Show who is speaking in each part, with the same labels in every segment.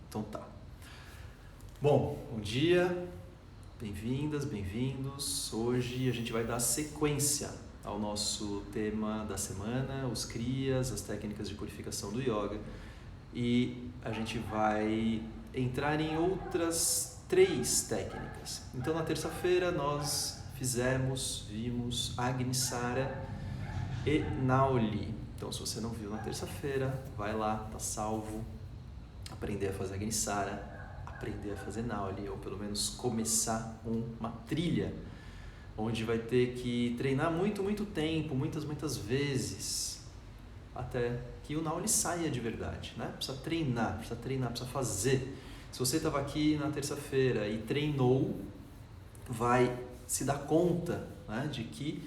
Speaker 1: Então tá. Bom, bom dia, bem-vindas, bem-vindos. Hoje a gente vai dar sequência ao nosso tema da semana, os Kriyas, as técnicas de purificação do yoga. E a gente vai entrar em outras 3 técnicas. Então na terça-feira nós vimos Agnisara e Nauli. Então se você não viu na terça-feira, vai lá, tá salvo. Aprender a fazer Agnisara, aprender a fazer Nauli, ou pelo menos começar uma trilha onde vai ter que treinar muito tempo, muitas vezes, até que o Nauli saia de verdade, né? Precisa treinar, precisa fazer. Se você estava aqui na terça-feira e treinou, vai se dar conta, né, de que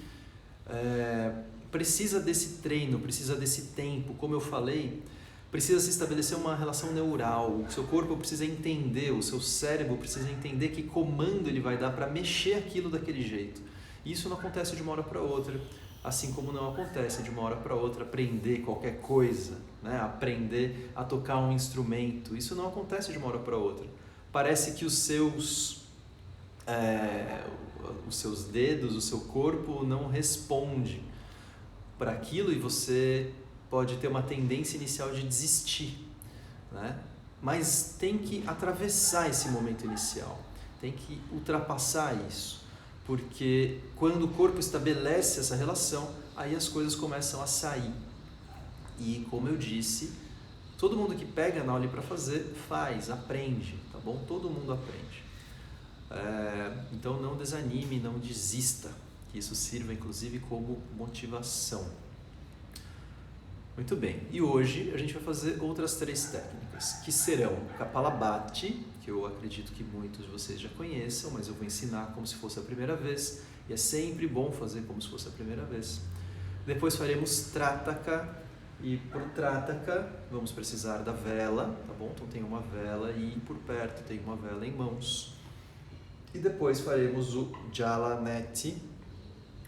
Speaker 1: precisa desse treino, precisa desse tempo, como eu falei, precisa se estabelecer uma relação neural, o seu corpo precisa entender, o seu cérebro precisa entender que comando ele vai dar para mexer aquilo daquele jeito. E isso não acontece de uma hora para outra, assim como não acontece de uma hora para outra aprender qualquer coisa, né? Aprender a tocar um instrumento, isso não acontece de uma hora para outra. Parece que os seus dedos, o seu corpo não responde para aquilo e você pode ter uma tendência inicial de desistir, né? Mas tem que atravessar esse momento inicial, tem que ultrapassar isso, porque quando o corpo estabelece essa relação, aí as coisas começam a sair. E como eu disse, todo mundo que pega Nauli para fazer, faz, aprende, tá bom? Todo mundo aprende. Então não desanime, não desista, que isso sirva inclusive como motivação. Muito bem, e hoje a gente vai fazer outras 3 técnicas, que serão Kapalabhati, que eu acredito que muitos de vocês já conheçam, mas eu vou ensinar como se fosse a primeira vez, e é sempre bom fazer como se fosse a primeira vez. Depois faremos Trataka, e para o Trataka vamos precisar da vela, tá bom? Então tem uma vela e por perto tem uma vela em mãos. E depois faremos o Jalaneti,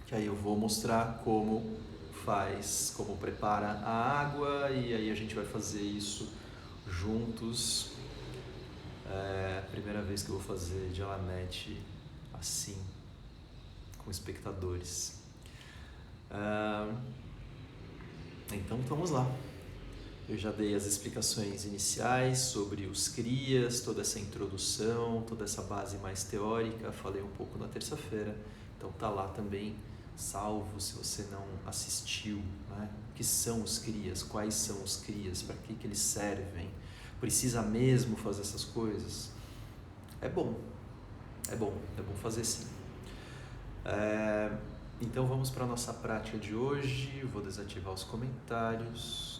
Speaker 1: que aí eu vou mostrar como prepara a água, e aí a gente vai fazer isso juntos. Primeira vez que eu vou fazer Jalaneti assim, com espectadores. Então vamos lá. Eu já dei as explicações iniciais sobre os Kriyas, toda essa introdução, toda essa base mais teórica, falei um pouco na terça-feira, então tá lá também, salvo se você não assistiu, né? O que são os Kriyas, quais são os Kriyas, para que eles servem, precisa mesmo fazer essas coisas? É bom fazer sim. Então vamos para a nossa prática de hoje, eu vou desativar os comentários.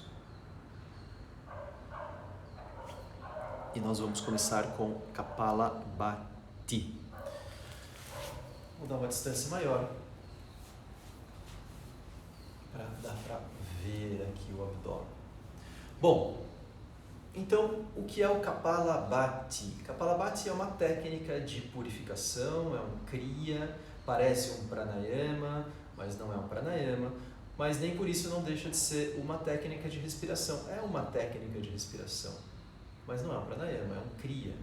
Speaker 1: E nós vamos começar com Kapalabhati. Vou dar uma distância maior para dar para ver aqui o abdômen. Bom, então o que é o Kapalabhati? Kapalabhati é uma técnica de purificação, é um Kriya, parece um pranayama, mas não é um pranayama, mas nem por isso não deixa de ser uma técnica de respiração. É uma técnica de respiração, mas não é um pranayama, é um Kriya.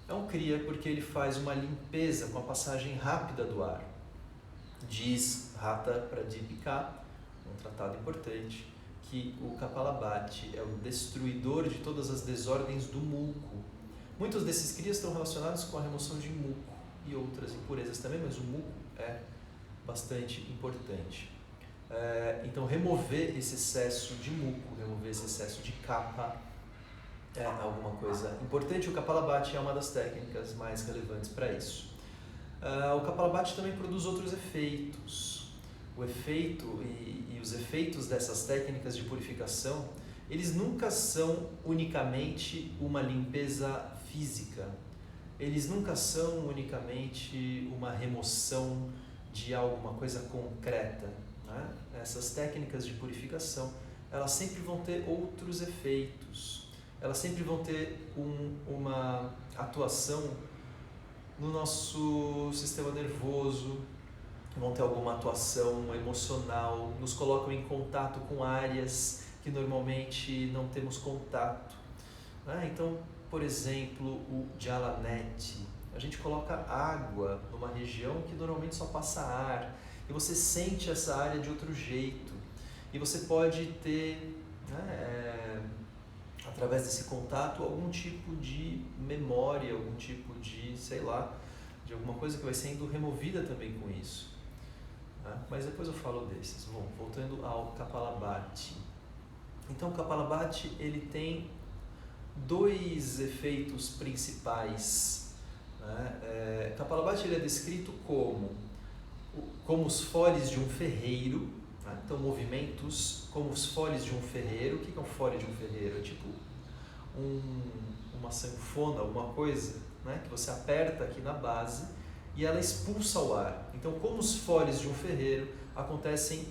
Speaker 1: É um Kriya porque ele faz uma limpeza, uma passagem rápida do ar. Diz Hatha Pradipika, um tratado importante, que o Kapalabhati é o destruidor de todas as desordens do muco. Muitos desses Kriyas estão relacionados com a remoção de muco e outras impurezas também, mas o muco é bastante importante. Então remover esse excesso de muco, remover esse excesso de kapha é alguma coisa importante. O Kapalabhati é uma das técnicas mais relevantes para isso. O Kapalabhati também produz outros efeitos. O efeito e os efeitos dessas técnicas de purificação, eles nunca são unicamente uma limpeza física. Eles nunca são unicamente uma remoção de alguma coisa concreta, né? Essas técnicas de purificação, elas sempre vão ter outros efeitos. Elas sempre vão ter uma atuação no nosso sistema nervoso, vão ter alguma atuação emocional, nos colocam em contato com áreas que normalmente não temos contato. né? Então, por exemplo, o Jalanete. A gente coloca água numa região que normalmente só passa ar e você sente essa área de outro jeito. E você pode ter, né, através desse contato, algum tipo de memória, algum tipo de, sei lá, de alguma coisa que vai sendo removida também com isso. Né? Mas depois eu falo desses. Bom, voltando ao Kapalabhati. Então, o Kapalabhati, ele tem dois efeitos principais. Né? Kapalabhati, ele é descrito como os foles de um ferreiro. Né? Então, movimentos como os foles de um ferreiro. O que é um fole de um ferreiro? É tipo uma sanfona, alguma coisa, né? Que você aperta aqui na base e ela expulsa o ar. Então, como os foles de um ferreiro, acontecem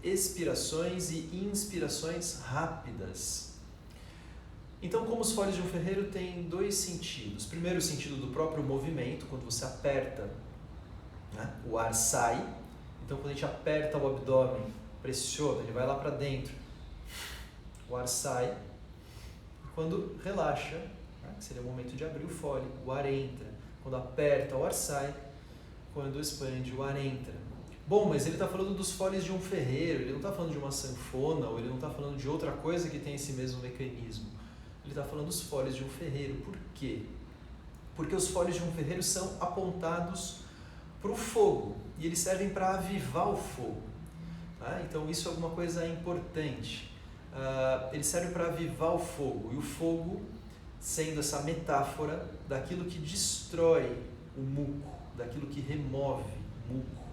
Speaker 1: expirações e inspirações rápidas. Então, como os foles de um ferreiro, tem dois sentidos. Primeiro, o sentido do próprio movimento, quando você aperta, né, o ar sai. Então, quando a gente aperta o abdômen, pressiona, ele vai lá para dentro, o ar sai. Quando relaxa, né, que seria o momento de abrir o fole, o ar entra. Quando aperta, o ar sai. Quando expande, o ar entra. Bom, mas ele está falando dos foles de um ferreiro, ele não está falando de uma sanfona, ou ele não está falando de outra coisa que tem esse mesmo mecanismo. Ele está falando dos foles de um ferreiro. Por quê? Porque os foles de um ferreiro são apontados para o fogo, e eles servem para avivar o fogo. Tá? Então isso é alguma coisa importante. Eles servem para avivar o fogo, e o fogo sendo essa metáfora daquilo que destrói o muco, daquilo que remove o muco,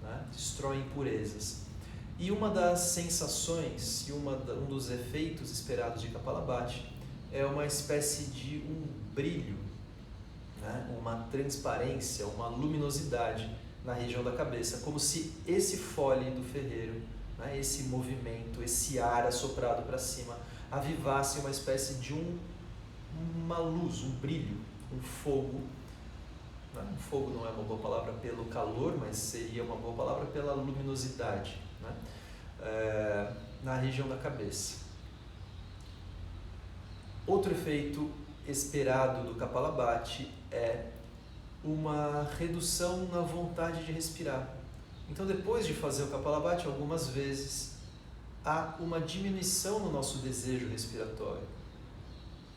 Speaker 1: né? Destrói impurezas. E uma das sensações e um dos efeitos esperados de Kapalabhati é uma espécie de um brilho, né? Uma transparência, uma luminosidade na região da cabeça, como se esse fole do ferreiro, né? Esse movimento, esse ar assoprado para cima, avivasse uma espécie de uma luz, um brilho, um fogo. Fogo não é uma boa palavra pelo calor, mas seria uma boa palavra pela luminosidade, né? Na região da cabeça. Outro efeito esperado do Kapalabhati é uma redução na vontade de respirar. Então, depois de fazer o Kapalabhati, algumas vezes há uma diminuição no nosso desejo respiratório.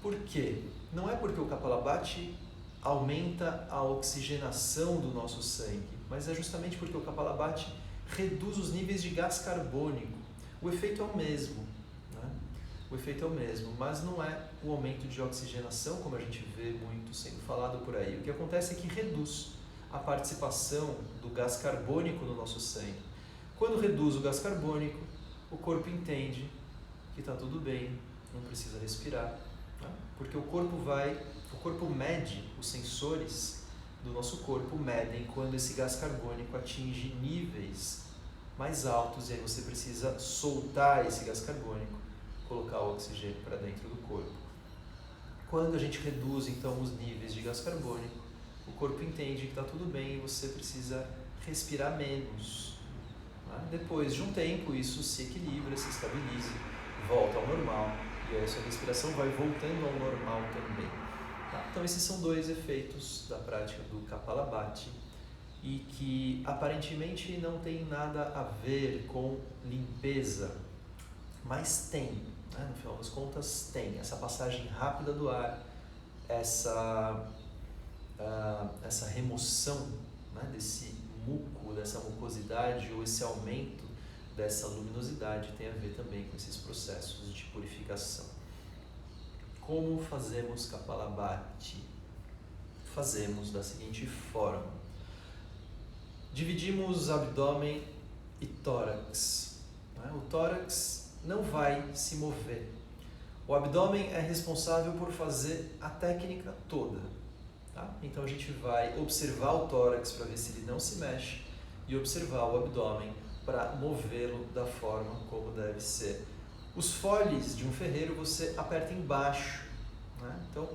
Speaker 1: Por quê? Não é porque o Kapalabhati aumenta a oxigenação do nosso sangue, mas é justamente porque o Kapalabhati reduz os níveis de gás carbônico. O efeito é o mesmo, né? O efeito é o mesmo, mas não é o aumento de oxigenação, como a gente vê muito sendo falado por aí. O que acontece é que reduz a participação do gás carbônico no nosso sangue. Quando reduz o gás carbônico, o corpo entende que está tudo bem, não precisa respirar, né? Porque o corpo mede, os sensores do nosso corpo medem quando esse gás carbônico atinge níveis mais altos, e aí você precisa soltar esse gás carbônico, colocar o oxigênio para dentro do corpo. Quando a gente reduz então os níveis de gás carbônico, o corpo entende que está tudo bem e você precisa respirar menos. Né? Depois de um tempo isso se equilibra, se estabiliza, volta ao normal, e aí a sua respiração vai voltando ao normal também. Tá? Então esses são dois efeitos da prática do Kapalabhati, e que aparentemente não tem nada a ver com limpeza, mas tem, né? No final das contas tem essa passagem rápida do ar, essa remoção, né, desse muco, dessa mucosidade, ou esse aumento dessa luminosidade tem a ver também com esses processos de purificação. Como fazemos Kapalabhati? Fazemos da seguinte forma. Dividimos abdômen e tórax. O tórax não vai se mover. O abdômen é responsável por fazer a técnica toda. Tá? Então a gente vai observar o tórax para ver se ele não se mexe e observar o abdômen para movê-lo da forma como deve ser. Os foles de um ferreiro você aperta embaixo, né? Então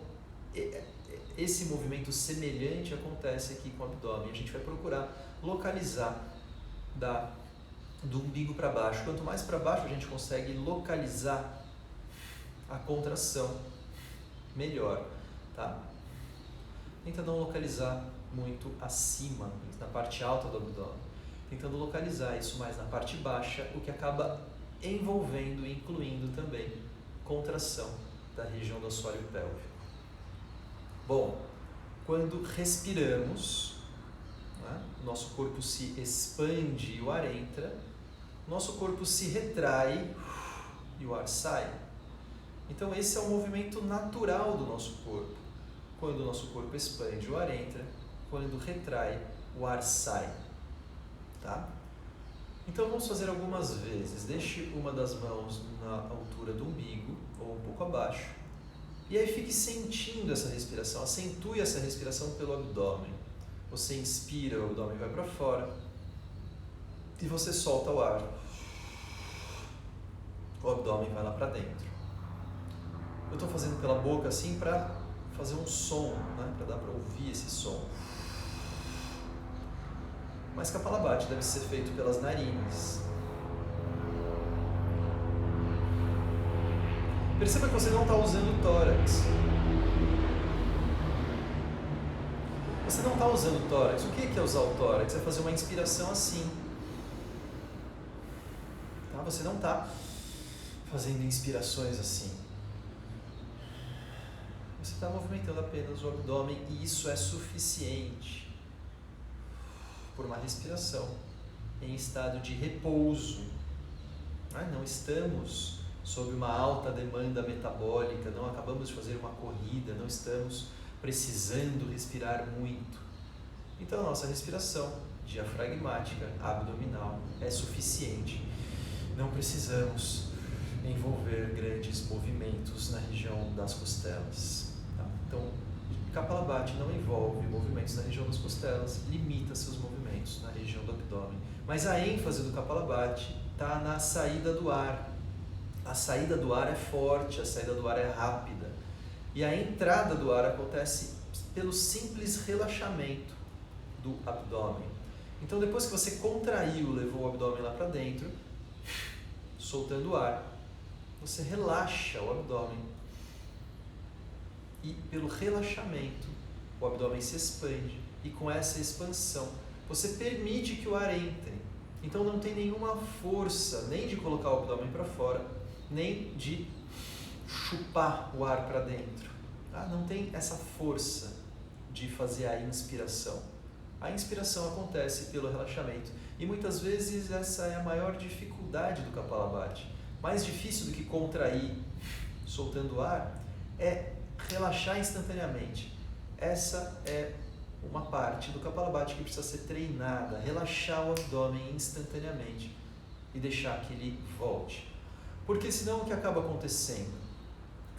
Speaker 1: esse movimento semelhante acontece aqui com o abdômen. A gente vai procurar localizar do umbigo para baixo. Quanto mais para baixo a gente consegue localizar a contração, melhor, tá? Tenta não localizar muito acima, na parte alta do abdômen, tentando localizar isso mais na parte baixa, o que acaba envolvendo e incluindo também contração da região do assoalho pélvico. Bom, quando respiramos, né, nosso corpo se expande e o ar entra, nosso corpo se retrai e o ar sai. Então esse é o movimento natural do nosso corpo. Quando o nosso corpo expande, o ar entra, quando retrai, o ar sai. Tá? Então vamos fazer algumas vezes. Deixe uma das mãos na altura do umbigo ou um pouco abaixo. E aí fique sentindo essa respiração, acentue essa respiração pelo abdômen. Você inspira, o abdômen vai para fora e você solta o ar. O abdômen vai lá para dentro. Eu estou fazendo pela boca assim para fazer um som, né? Para dar para ouvir esse som. Mas Kapalabhati deve ser feito pelas narinas. Perceba que você não está usando o tórax. Você não está usando o tórax. O que é usar o tórax? É fazer uma inspiração assim. Tá? Você não está fazendo inspirações assim. Você está movimentando apenas o abdômen e isso é suficiente por uma respiração em estado de repouso. Não estamos sob uma alta demanda metabólica, não acabamos de fazer uma corrida, não estamos precisando respirar muito. Então, a nossa respiração diafragmática, abdominal, é suficiente. Não precisamos envolver grandes movimentos na região das costelas. Tá? Então, Kapalabhati não envolve movimentos na região das costelas, limita seus movimentos na região do abdômen. Mas a ênfase do Kapalabhati está na saída do ar. A saída do ar é forte, a saída do ar é rápida. E a entrada do ar acontece pelo simples relaxamento do abdômen. Então, depois que você contraiu, levou o abdômen lá para dentro, soltando o ar, você relaxa o abdômen. E pelo relaxamento, o abdômen se expande. E com essa expansão, você permite que o ar entre. Então não tem nenhuma força, nem de colocar o abdômen para fora, nem de chupar o ar para dentro. Tá? Não tem essa força de fazer a inspiração. A inspiração acontece pelo relaxamento. E muitas vezes essa é a maior dificuldade do Kapalabhati. Mais difícil do que contrair soltando o ar é relaxar instantaneamente. Essa é uma parte do Kapalabhati que precisa ser treinada, relaxar o abdômen instantaneamente e deixar que ele volte. Porque senão o que acaba acontecendo?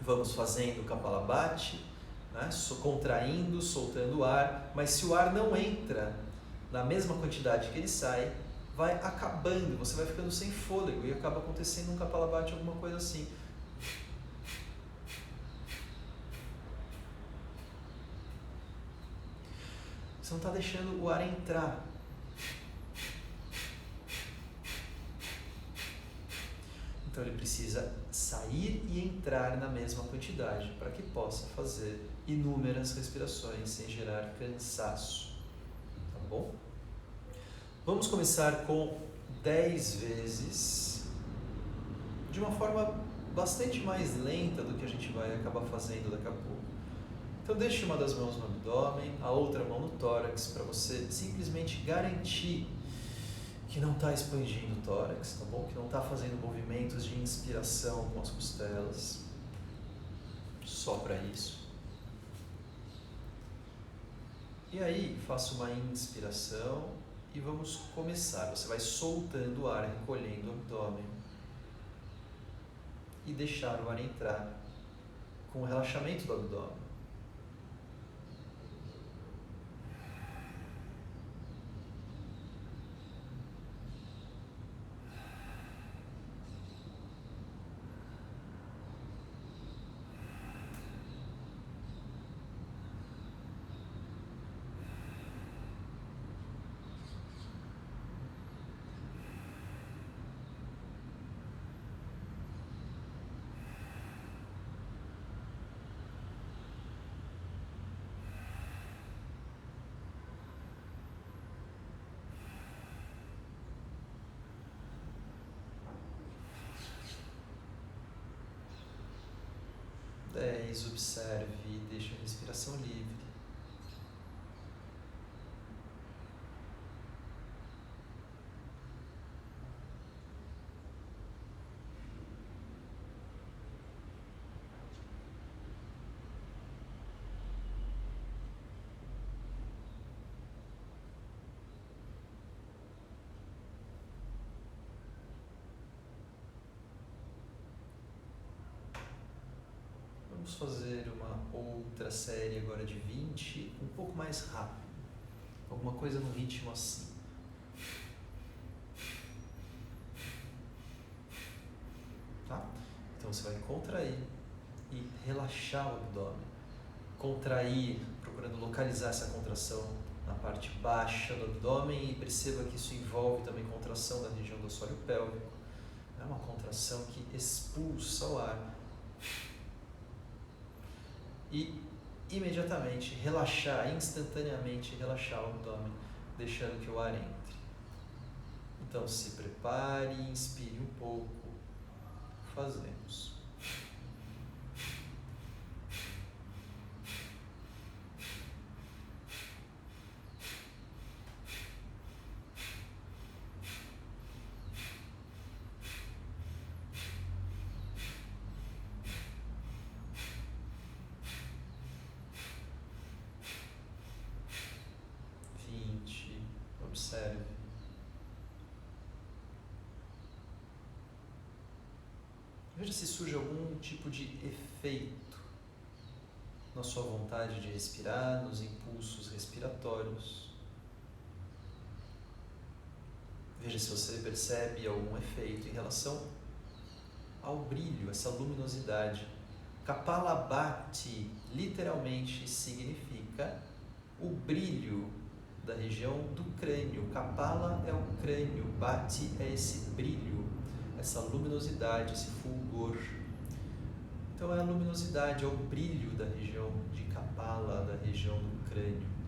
Speaker 1: Vamos fazendo o Kapalabhati, né, contraindo, soltando o ar, mas se o ar não entra na mesma quantidade que ele sai, vai acabando, você vai ficando sem fôlego e acaba acontecendo um Kapalabhati, alguma coisa assim. Você não está deixando o ar entrar. Então ele precisa sair e entrar na mesma quantidade para que possa fazer inúmeras respirações sem gerar cansaço. Tá bom? Vamos começar com 10 vezes, de uma forma bastante mais lenta do que a gente vai acabar fazendo daqui a pouco. Então deixe uma das mãos no abdômen, a outra mão no tórax, para você simplesmente garantir que não está expandindo o tórax, tá bom? Que não está fazendo movimentos de inspiração com as costelas. Só para isso. E aí, faça uma inspiração e vamos começar. Você vai soltando o ar, recolhendo o abdômen e deixar o ar entrar com o relaxamento do abdômen. 10, observe e deixe a respiração livre. Vamos fazer uma outra série agora de 20, um pouco mais rápido. Alguma coisa no ritmo assim. Tá? Então você vai contrair e relaxar o abdômen. Contrair, procurando localizar essa contração na parte baixa do abdômen, e perceba que isso envolve também contração da região do assoalho pélvico. É uma contração que expulsa o ar. E imediatamente relaxar, instantaneamente relaxar o abdômen, deixando que o ar entre. Então se prepare, inspire um pouco. Fazemos. Observe. Veja se surge algum tipo de efeito na sua vontade de respirar, nos impulsos respiratórios. Veja se você percebe algum efeito em relação ao brilho, essa luminosidade. Kapalabhati literalmente significa o brilho da região do crânio. Kapala é o crânio, Bhati é esse brilho, essa luminosidade, esse fulgor. Então é a luminosidade, é o brilho da região de Kapala, da região do crânio.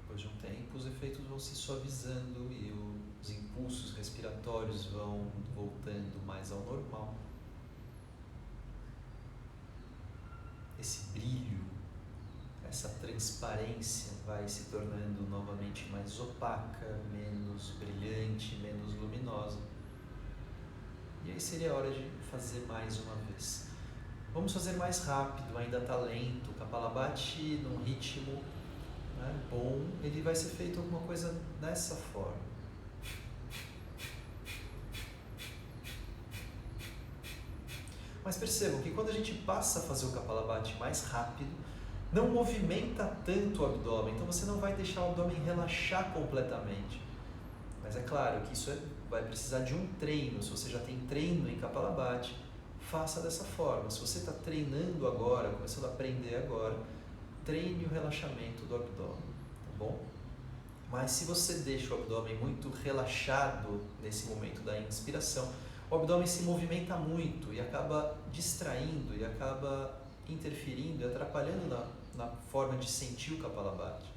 Speaker 1: Depois de um tempo, os efeitos vão se suavizando e os impulsos respiratórios vão voltando mais ao normal. Esse brilho, essa transparência vai se tornando novamente mais opaca, menos brilhante, menos luminosa. E aí seria a hora de fazer mais uma vez. Vamos fazer mais rápido, ainda está lento. Kapalabhati num ritmo bom, ele vai ser feito alguma coisa dessa forma. Mas percebam que quando a gente passa a fazer o Kapalabhati mais rápido, não movimenta tanto o abdômen, então você não vai deixar o abdômen relaxar completamente. Mas é claro que isso vai precisar de um treino. Se você já tem treino em Kapalabhati, faça dessa forma. Se você está treinando agora, começando a aprender agora, treine o relaxamento do abdômen, tá bom? Mas se você deixa o abdômen muito relaxado nesse momento da inspiração, o abdômen se movimenta muito e acaba distraindo e acaba interferindo e atrapalhando na forma de sentir o Kapalabhati.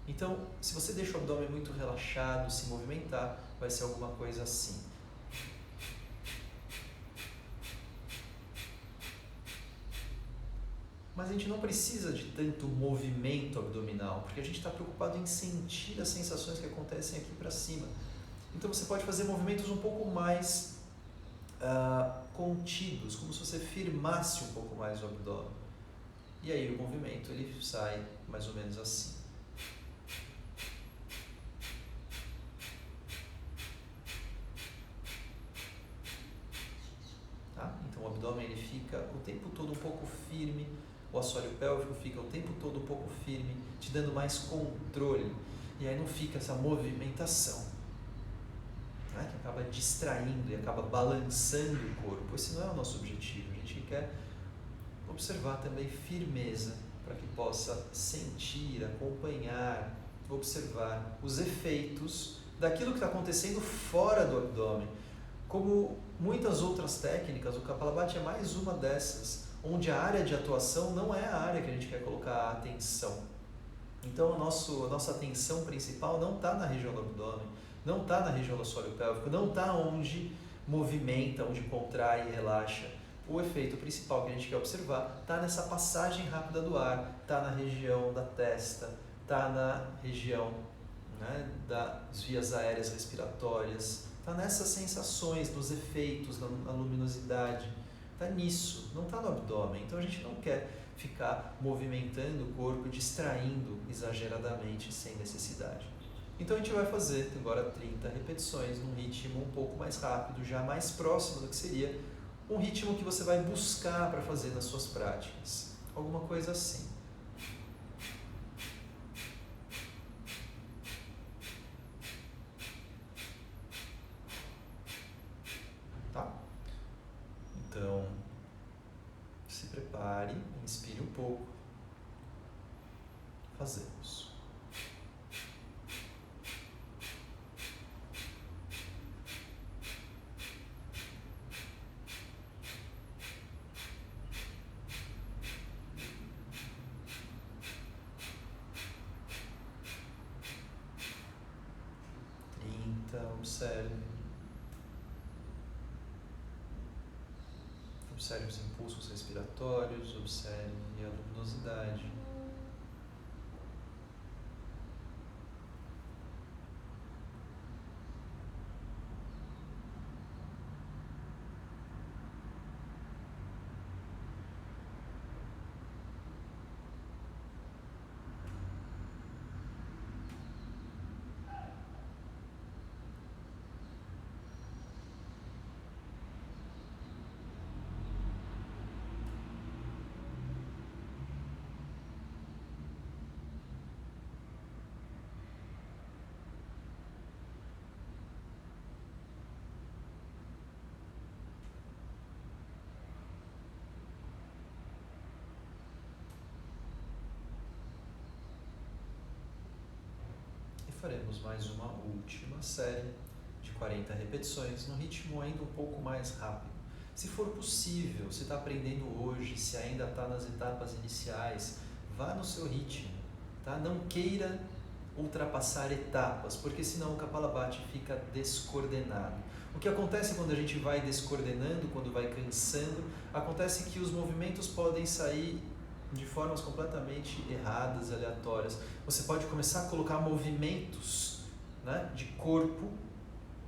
Speaker 1: Então, se você deixa o abdômen muito relaxado, se movimentar, vai ser alguma coisa assim. Mas a gente não precisa de tanto movimento abdominal, porque a gente está preocupado em sentir as sensações que acontecem aqui para cima. Então você pode fazer movimentos um pouco mais contidos, como se você firmasse um pouco mais o abdômen. E aí o movimento ele sai mais ou menos assim. Tá? Então o abdômen ele fica o tempo todo um pouco firme, o assoalho pélvico fica o tempo todo um pouco firme, te dando mais controle. E aí não fica essa movimentação, né, que acaba distraindo e acaba balançando o corpo. Esse não é o nosso objetivo. A gente quer observar também firmeza, para que possa sentir, acompanhar, observar os efeitos daquilo que está acontecendo fora do abdômen. Como muitas outras técnicas, o Kapalabhati é mais uma dessas, onde a área de atuação não é a área que a gente quer colocar a atenção. Então a nossa atenção principal não está na região do abdômen, não está na região do assoalho pélvico, não está onde movimenta, onde contrai e relaxa. O efeito principal que a gente quer observar está nessa passagem rápida do ar, está na região da testa, está na região, né, das vias aéreas respiratórias, está nessas sensações, nos efeitos, na luminosidade, está nisso, não está no abdômen. Então a gente não quer ficar movimentando o corpo, distraindo exageradamente sem necessidade. Então a gente vai fazer agora 30 repetições num ritmo um pouco mais rápido, já mais próximo do que seria um ritmo que você vai buscar para fazer nas suas práticas. Alguma coisa assim. Tá? Então, se prepare, inspire um pouco. Fazemos. Observe. Observe os impulsos respiratórios, observe a luminosidade. Faremos mais uma última série de 40 repetições, num ritmo ainda um pouco mais rápido. Se for possível, se está aprendendo hoje, se ainda está nas etapas iniciais, vá no seu ritmo, tá? Não queira ultrapassar etapas, porque senão o Kapalabhati fica descoordenado. O que acontece quando a gente vai descoordenando, quando vai cansando, acontece que os movimentos podem sair de formas completamente erradas, aleatórias. Você pode começar a colocar movimentos, né, de corpo,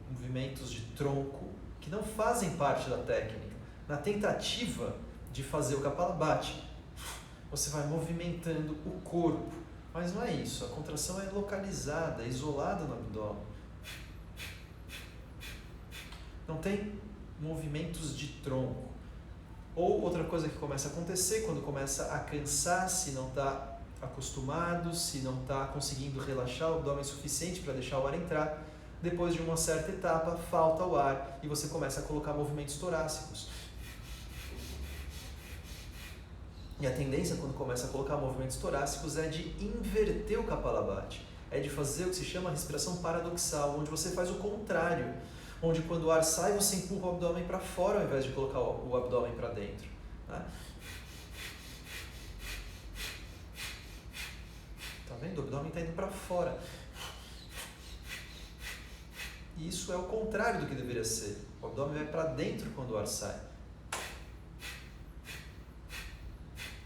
Speaker 1: movimentos de tronco, que não fazem parte da técnica. Na tentativa de fazer o Kapalabhati, você vai movimentando o corpo, mas não é isso. A contração é localizada, é isolada no abdômen. Não tem movimentos de tronco. Ou outra coisa que começa a acontecer, quando começa a cansar, se não está acostumado, se não está conseguindo relaxar o abdômen suficiente para deixar o ar entrar, depois de uma certa etapa, falta o ar e você começa a colocar movimentos torácicos. E a tendência, quando começa a colocar movimentos torácicos, é de inverter o Kapalabhati, é de fazer o que se chama respiração paradoxal, onde você faz o contrário. Onde quando o ar sai, você empurra o abdômen para fora ao invés de colocar o abdômen para dentro. Né? Tá vendo? O abdômen está indo para fora. E isso é o contrário do que deveria ser. O abdômen vai para dentro quando o ar sai.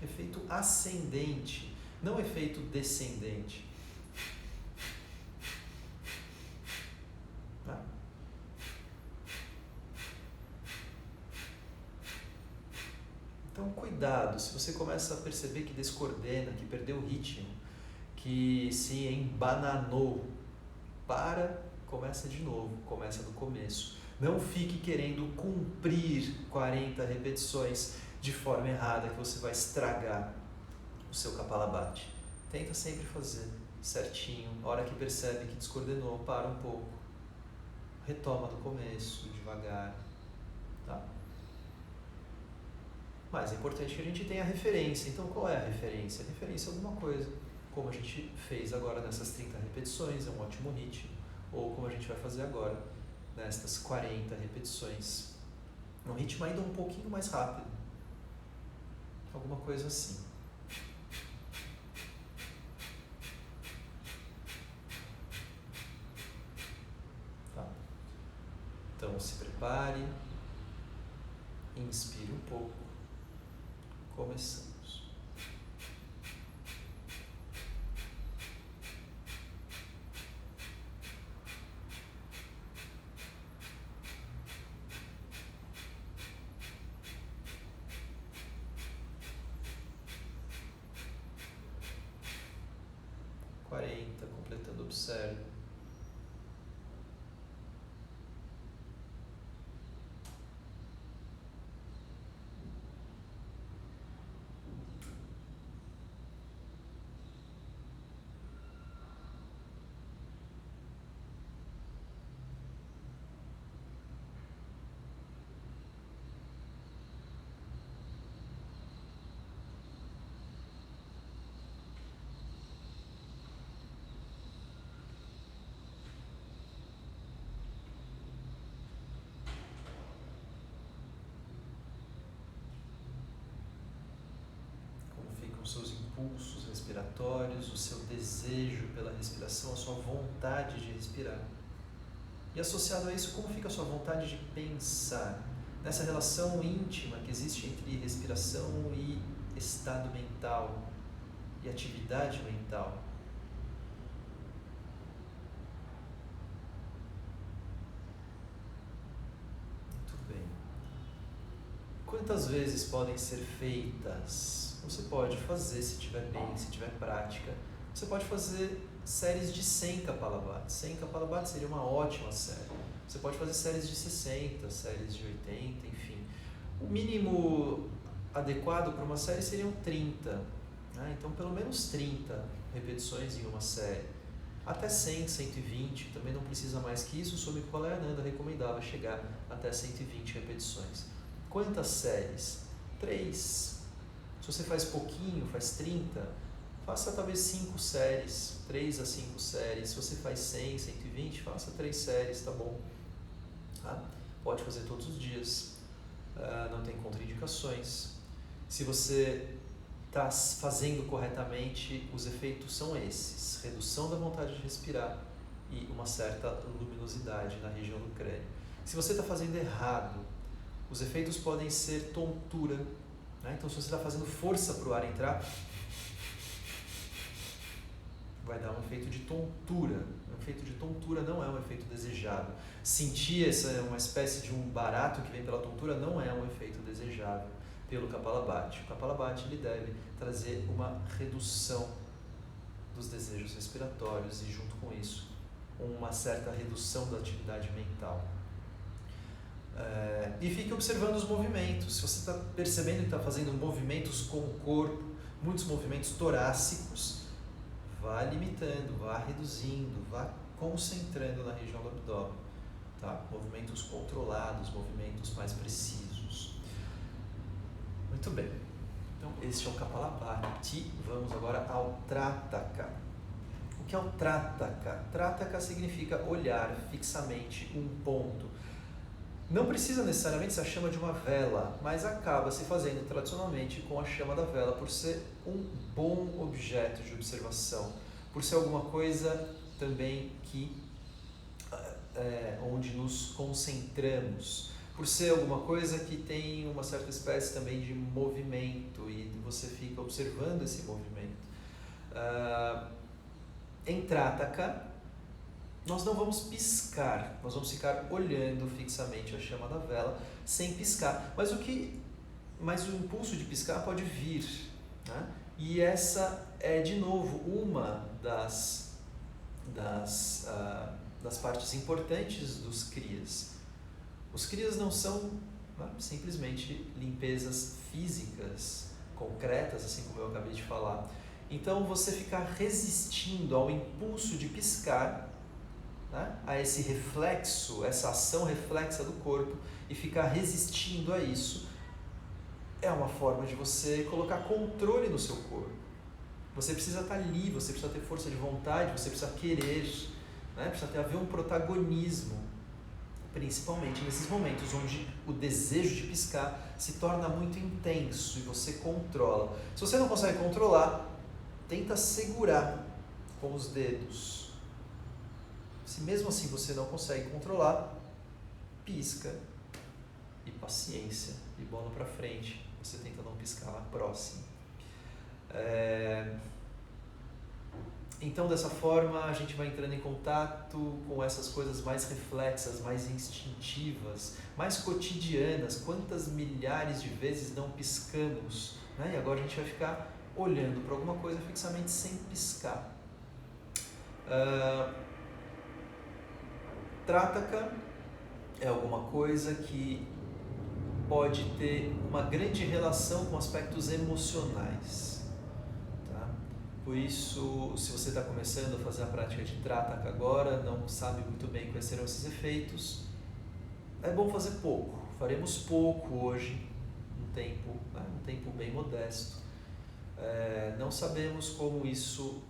Speaker 1: Efeito ascendente, não efeito descendente. Né? Então, cuidado, se você começa a perceber que descoordena, que perdeu o ritmo, que se embananou, começa de novo, começa do começo. Não fique querendo cumprir 40 repetições de forma errada, que você vai estragar o seu Kapalabhati. Tenta sempre fazer certinho, a hora que percebe que descoordenou, para um pouco, retoma do começo, devagar, tá? Mas é importante que a gente tenha referência. Então, qual é a referência? A referência é alguma coisa, como a gente fez agora nessas 30 repetições, é um ótimo ritmo. Ou como a gente vai fazer agora, nestas 40 repetições. Um ritmo ainda um pouquinho mais rápido. alguma coisa assim. Tá. Então se prepare, inspire um pouco, começamos. Completando, observe. Os seus impulsos respiratórios, o seu desejo pela respiração, a sua vontade de respirar. E associado a isso, como fica a sua vontade de pensar? Nessa relação íntima que existe entre respiração e estado mental e atividade mental. Muito bem. Quantas vezes podem ser feitas? Você pode fazer, se tiver bem, se tiver prática, você pode fazer séries de 100 Kapalabhati. 100 Kapalabhati seria uma ótima série. Você pode fazer séries de 60, séries de 80, enfim. O mínimo adequado para uma série seriam 30. Né? Então, pelo menos 30 repetições em uma série. Até 100, 120, também não precisa mais que isso. O Swami Kuvalayananda recomendava chegar até 120 repetições. Quantas séries? 3. Se você faz pouquinho, faz 30, faça talvez 5 séries, 3 a 5 séries. Se você faz 100, 120, faça 3 séries, tá bom? Tá? Pode fazer todos os dias, não tem contraindicações. Se você está fazendo corretamente, os efeitos são esses: redução da vontade de respirar e uma certa luminosidade na região do crânio. Se você está fazendo errado, os efeitos podem ser tontura. Então, se você está fazendo força para o ar entrar, vai dar um efeito de tontura. Um efeito de tontura não é um efeito desejado. Sentir uma espécie de um barato que vem pela tontura não é um efeito desejável pelo Kapalabhati. O Kapalabhati ele deve trazer uma redução dos desejos respiratórios e, junto com isso, uma certa redução da atividade mental. E fique observando os movimentos. Se você está percebendo que está fazendo movimentos com o corpo, muitos movimentos torácicos, vá limitando, vá reduzindo, vá concentrando na região do abdômen. Tá? Movimentos controlados, movimentos mais precisos. Muito bem. Então, este é o Kapalabhati. Vamos agora ao Trataka. O que é o Trataka? Trataka significa olhar fixamente um ponto. Não precisa necessariamente ser a chama de uma vela, mas acaba se fazendo tradicionalmente com a chama da vela, por ser um bom objeto de observação, por ser alguma coisa também que onde nos concentramos, por ser alguma coisa que tem uma certa espécie também de movimento e você fica observando esse movimento. Em Trataka, nós não vamos piscar, nós vamos ficar olhando fixamente a chama da vela sem piscar. Mas o impulso de piscar pode vir, né? E essa é, de novo, uma das partes importantes dos kriyas. Os kriyas não são simplesmente limpezas físicas, concretas, assim como eu acabei de falar. Então, você ficar resistindo ao impulso de piscar, né, a esse reflexo, essa ação reflexa do corpo, e ficar resistindo a isso, é uma forma de você colocar controle no seu corpo. Você precisa estar ali, você precisa ter força de vontade, você precisa querer, né, precisa haver um protagonismo. principalmente nesses momentos onde o desejo de piscar se torna muito intenso e você controla. Se você não consegue controlar, tenta segurar com os dedos. Se mesmo assim você não consegue controlar, pisca e paciência e bola para frente. Você tenta não piscar na próxima. Então, dessa forma, a gente vai entrando em contato com essas coisas mais reflexas, mais instintivas, mais cotidianas. Quantas milhares de vezes não piscamos, né? E agora a gente vai ficar olhando para alguma coisa fixamente sem piscar. Trataka é alguma coisa que pode ter uma grande relação com aspectos emocionais. Por isso, se você está começando a fazer a prática de Trataka agora, não sabe muito bem quais serão esses efeitos, é bom fazer pouco. Faremos pouco hoje, um tempo bem modesto. Não sabemos como isso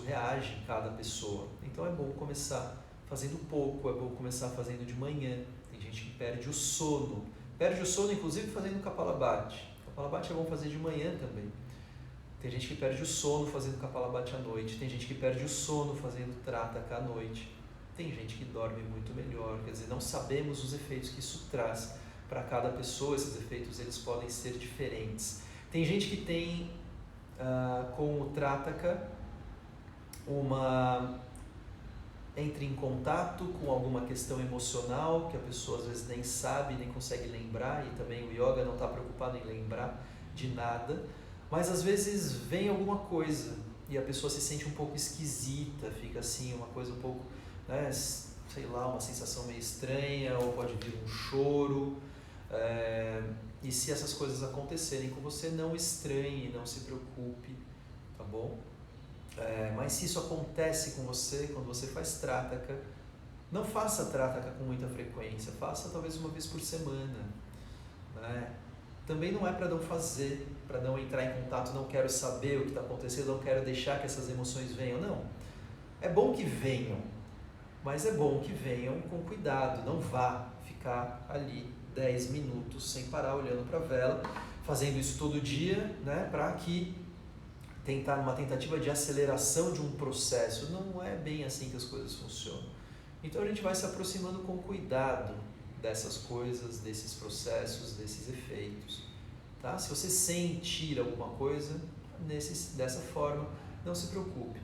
Speaker 1: reage em cada pessoa. Então é bom começar fazendo pouco, é bom começar fazendo de manhã. Tem gente que perde o sono. Perde o sono, inclusive, fazendo Kapalabhati. Kapalabhati é bom fazer de manhã também. Tem gente que perde o sono fazendo Kapalabhati à noite. Tem gente que perde o sono fazendo Trataka à noite. Tem gente que dorme muito melhor. Quer dizer, não sabemos os efeitos que isso traz para cada pessoa. Esses efeitos eles podem ser diferentes. Tem gente que tem com o Trataka entra em contato com alguma questão emocional que a pessoa às vezes nem sabe, nem consegue lembrar, e também o yoga não está preocupado em lembrar de nada. Mas às vezes vem alguma coisa e a pessoa se sente um pouco esquisita, fica assim, uma coisa um pouco, sei lá, uma sensação meio estranha, ou pode vir um choro. E se essas coisas acontecerem com você, não estranhe, não se preocupe, tá bom? Mas se isso acontece com você, quando você faz Trataka, não faça Trataka com muita frequência, faça talvez uma vez por semana, né? Também não é para não fazer, para não entrar em contato, não quero saber o que está acontecendo, não quero deixar que essas emoções venham, não. É bom que venham, mas é bom que venham com cuidado, não vá ficar ali 10 minutos sem parar olhando para a vela, fazendo isso todo dia, né, para que tentar uma tentativa de aceleração de um processo. Não é bem assim que as coisas funcionam. Então a gente vai se aproximando com cuidado dessas coisas, desses processos, desses efeitos. Tá? Se você sentir alguma coisa dessa forma, não se preocupe.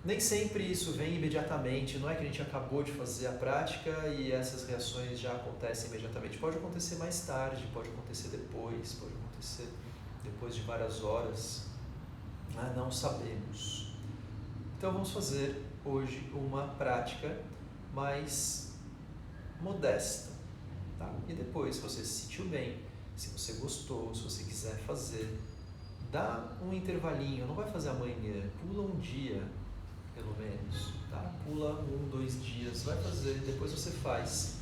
Speaker 1: Nem sempre isso vem imediatamente, não é que a gente acabou de fazer a prática e essas reações já acontecem imediatamente. Pode acontecer mais tarde, pode acontecer depois, pode acontecer depois de várias horas, não sabemos. Então vamos fazer hoje uma prática mais modesta, tá? E depois, se você se sentiu bem, se você gostou, se você quiser fazer, dá um intervalinho, não vai fazer amanhã, pula um dia, pelo menos, tá? Pula 1, 2 dias, vai fazer, depois você faz.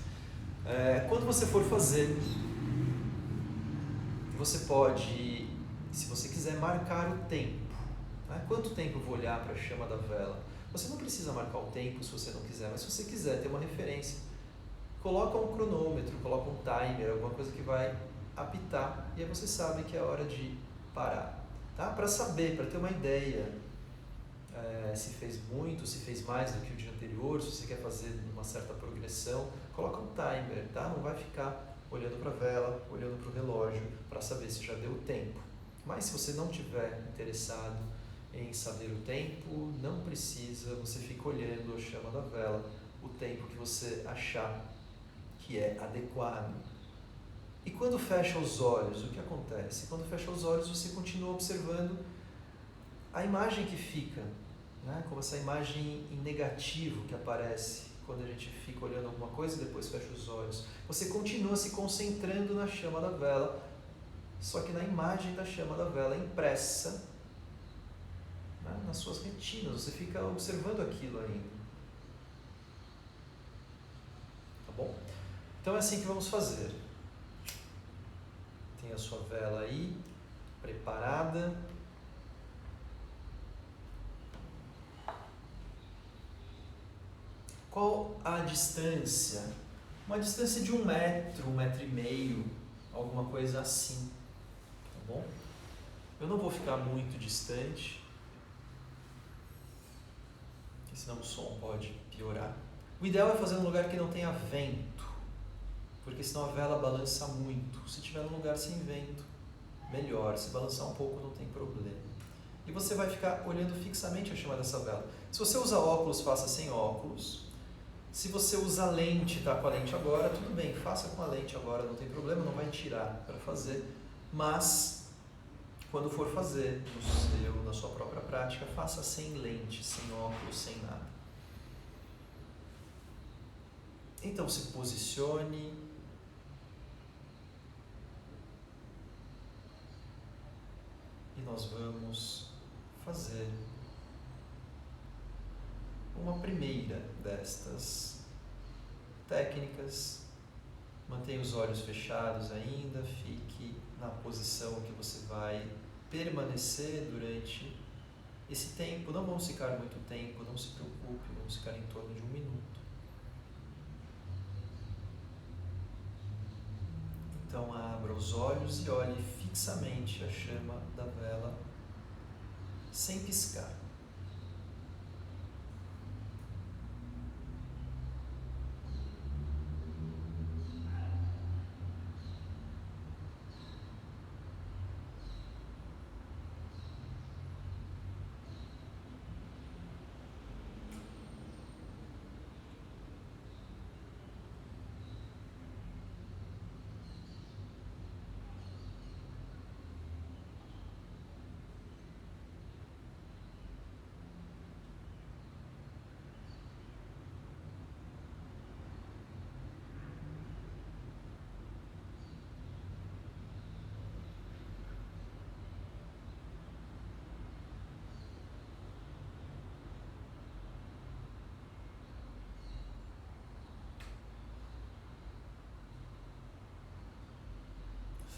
Speaker 1: Quando você for fazer, você pode, se você quiser, marcar o tempo. Tá? Quanto tempo eu vou olhar para a chama da vela? Você não precisa marcar o tempo se você não quiser, mas se você quiser ter uma referência, coloca um cronômetro, coloca um timer, alguma coisa que vai apitar, e aí você sabe que é hora de parar. Tá? Para saber, para ter uma ideia, se fez muito, se fez mais do que o dia anterior, se você quer fazer uma certa progressão, coloca um timer, tá? Não vai ficar olhando para a vela, olhando para o relógio, para saber se já deu tempo. Mas se você não estiver interessado em saber o tempo, não precisa, você fica olhando a chama da vela, o tempo que você achar que é adequado. E quando fecha os olhos, o que acontece? Quando fecha os olhos, você continua observando a imagem que fica, né? Como essa imagem em negativo que aparece quando a gente fica olhando alguma coisa e depois fecha os olhos. Você continua se concentrando na chama da vela, só que na imagem da chama da vela impressa, né, nas suas retinas. Você fica observando aquilo ainda. Tá bom? Então é assim que vamos fazer. Tem a sua vela aí, preparada. Qual a distância? Uma distância de 1 metro, 1,5 metro, alguma coisa assim, tá bom? Eu não vou ficar muito distante, porque senão o som pode piorar. O ideal é fazer num lugar que não tenha vento, porque senão a vela balança muito. Se tiver num lugar sem vento, melhor. Se balançar um pouco, não tem problema. E você vai ficar olhando fixamente a chama dessa vela. Se você usa óculos, faça sem óculos. Se você usa lente, está com a lente agora, tudo bem, faça com a lente agora, não tem problema, não vai tirar para fazer. Mas, quando for fazer na sua própria prática, faça sem lente, sem óculos, sem nada. Então, se posicione. E nós vamos fazer uma primeira destas técnicas. Mantenha os olhos fechados ainda, fique na posição que você vai permanecer durante esse tempo. Não vamos ficar muito tempo, não se preocupe, vamos ficar em torno de 1 minuto. Então abra os olhos e olhe fixamente a chama da vela, sem piscar.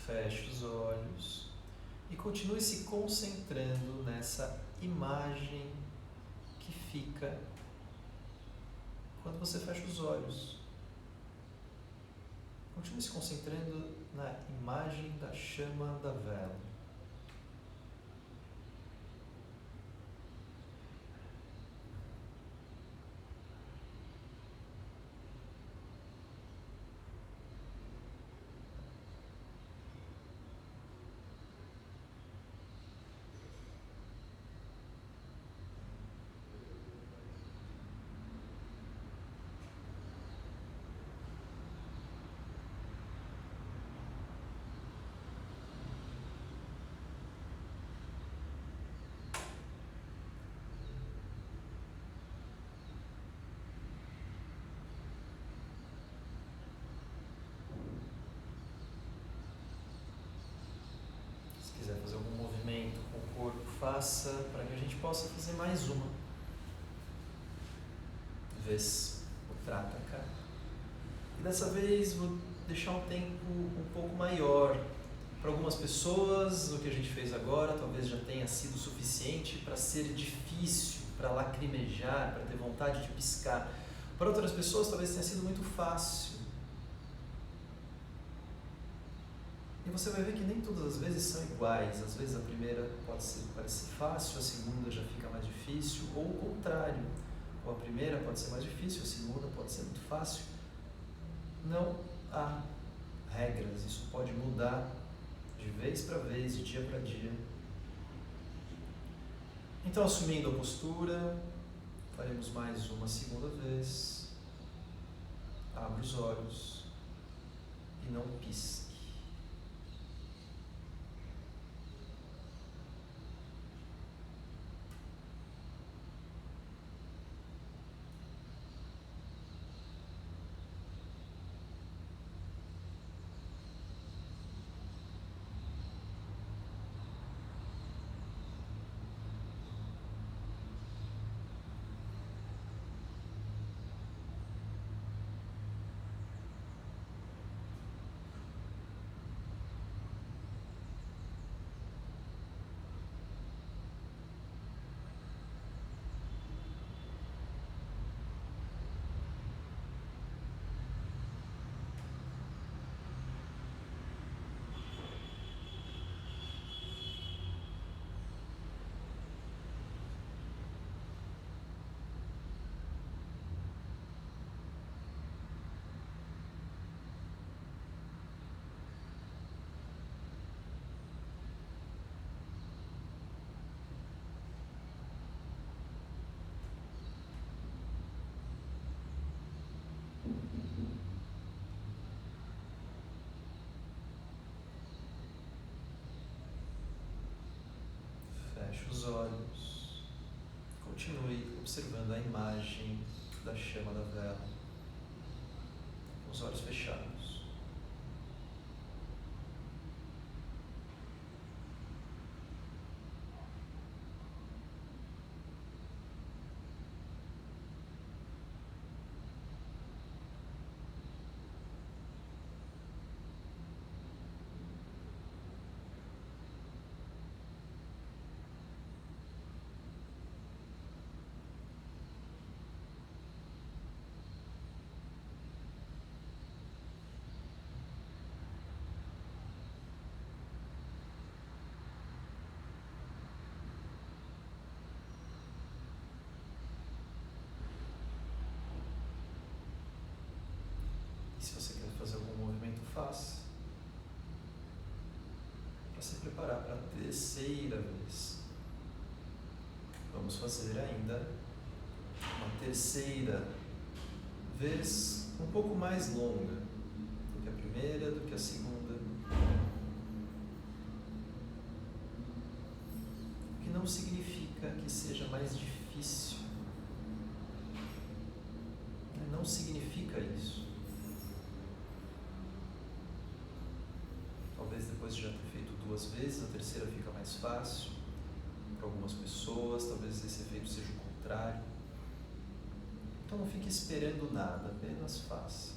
Speaker 1: Feche os olhos e continue se concentrando nessa imagem que fica quando você fecha os olhos. Continue se concentrando na imagem da chama da vela. Se quiser fazer algum movimento com o corpo, faça, para que a gente possa fazer mais uma vez o Trataka. E dessa vez vou deixar um tempo um pouco maior. Para algumas pessoas, o que a gente fez agora talvez já tenha sido suficiente para ser difícil, para lacrimejar, para ter vontade de piscar. Para outras pessoas talvez tenha sido muito fácil. E você vai ver que nem todas as vezes são iguais. Às vezes a primeira parece fácil, a segunda já fica mais difícil, ou o contrário. Ou a primeira pode ser mais difícil, a segunda pode ser muito fácil. Não há regras, isso pode mudar de vez para vez, de dia para dia. Então, assumindo a postura, faremos mais uma segunda vez. Abra os olhos e não pisque. Feche os olhos. Continue observando a imagem da chama da vela, com os olhos fechados. Se você quer fazer algum movimento, faça. Para se preparar para a terceira vez. Vamos fazer ainda uma terceira vez um pouco mais longa do que a primeira, do que a segunda. O que não significa que seja mais difícil. Não significa isso. Talvez depois de já ter feito 2 vezes, a terceira fica mais fácil para algumas pessoas, talvez esse efeito seja o contrário. Então não fique esperando nada, apenas faça.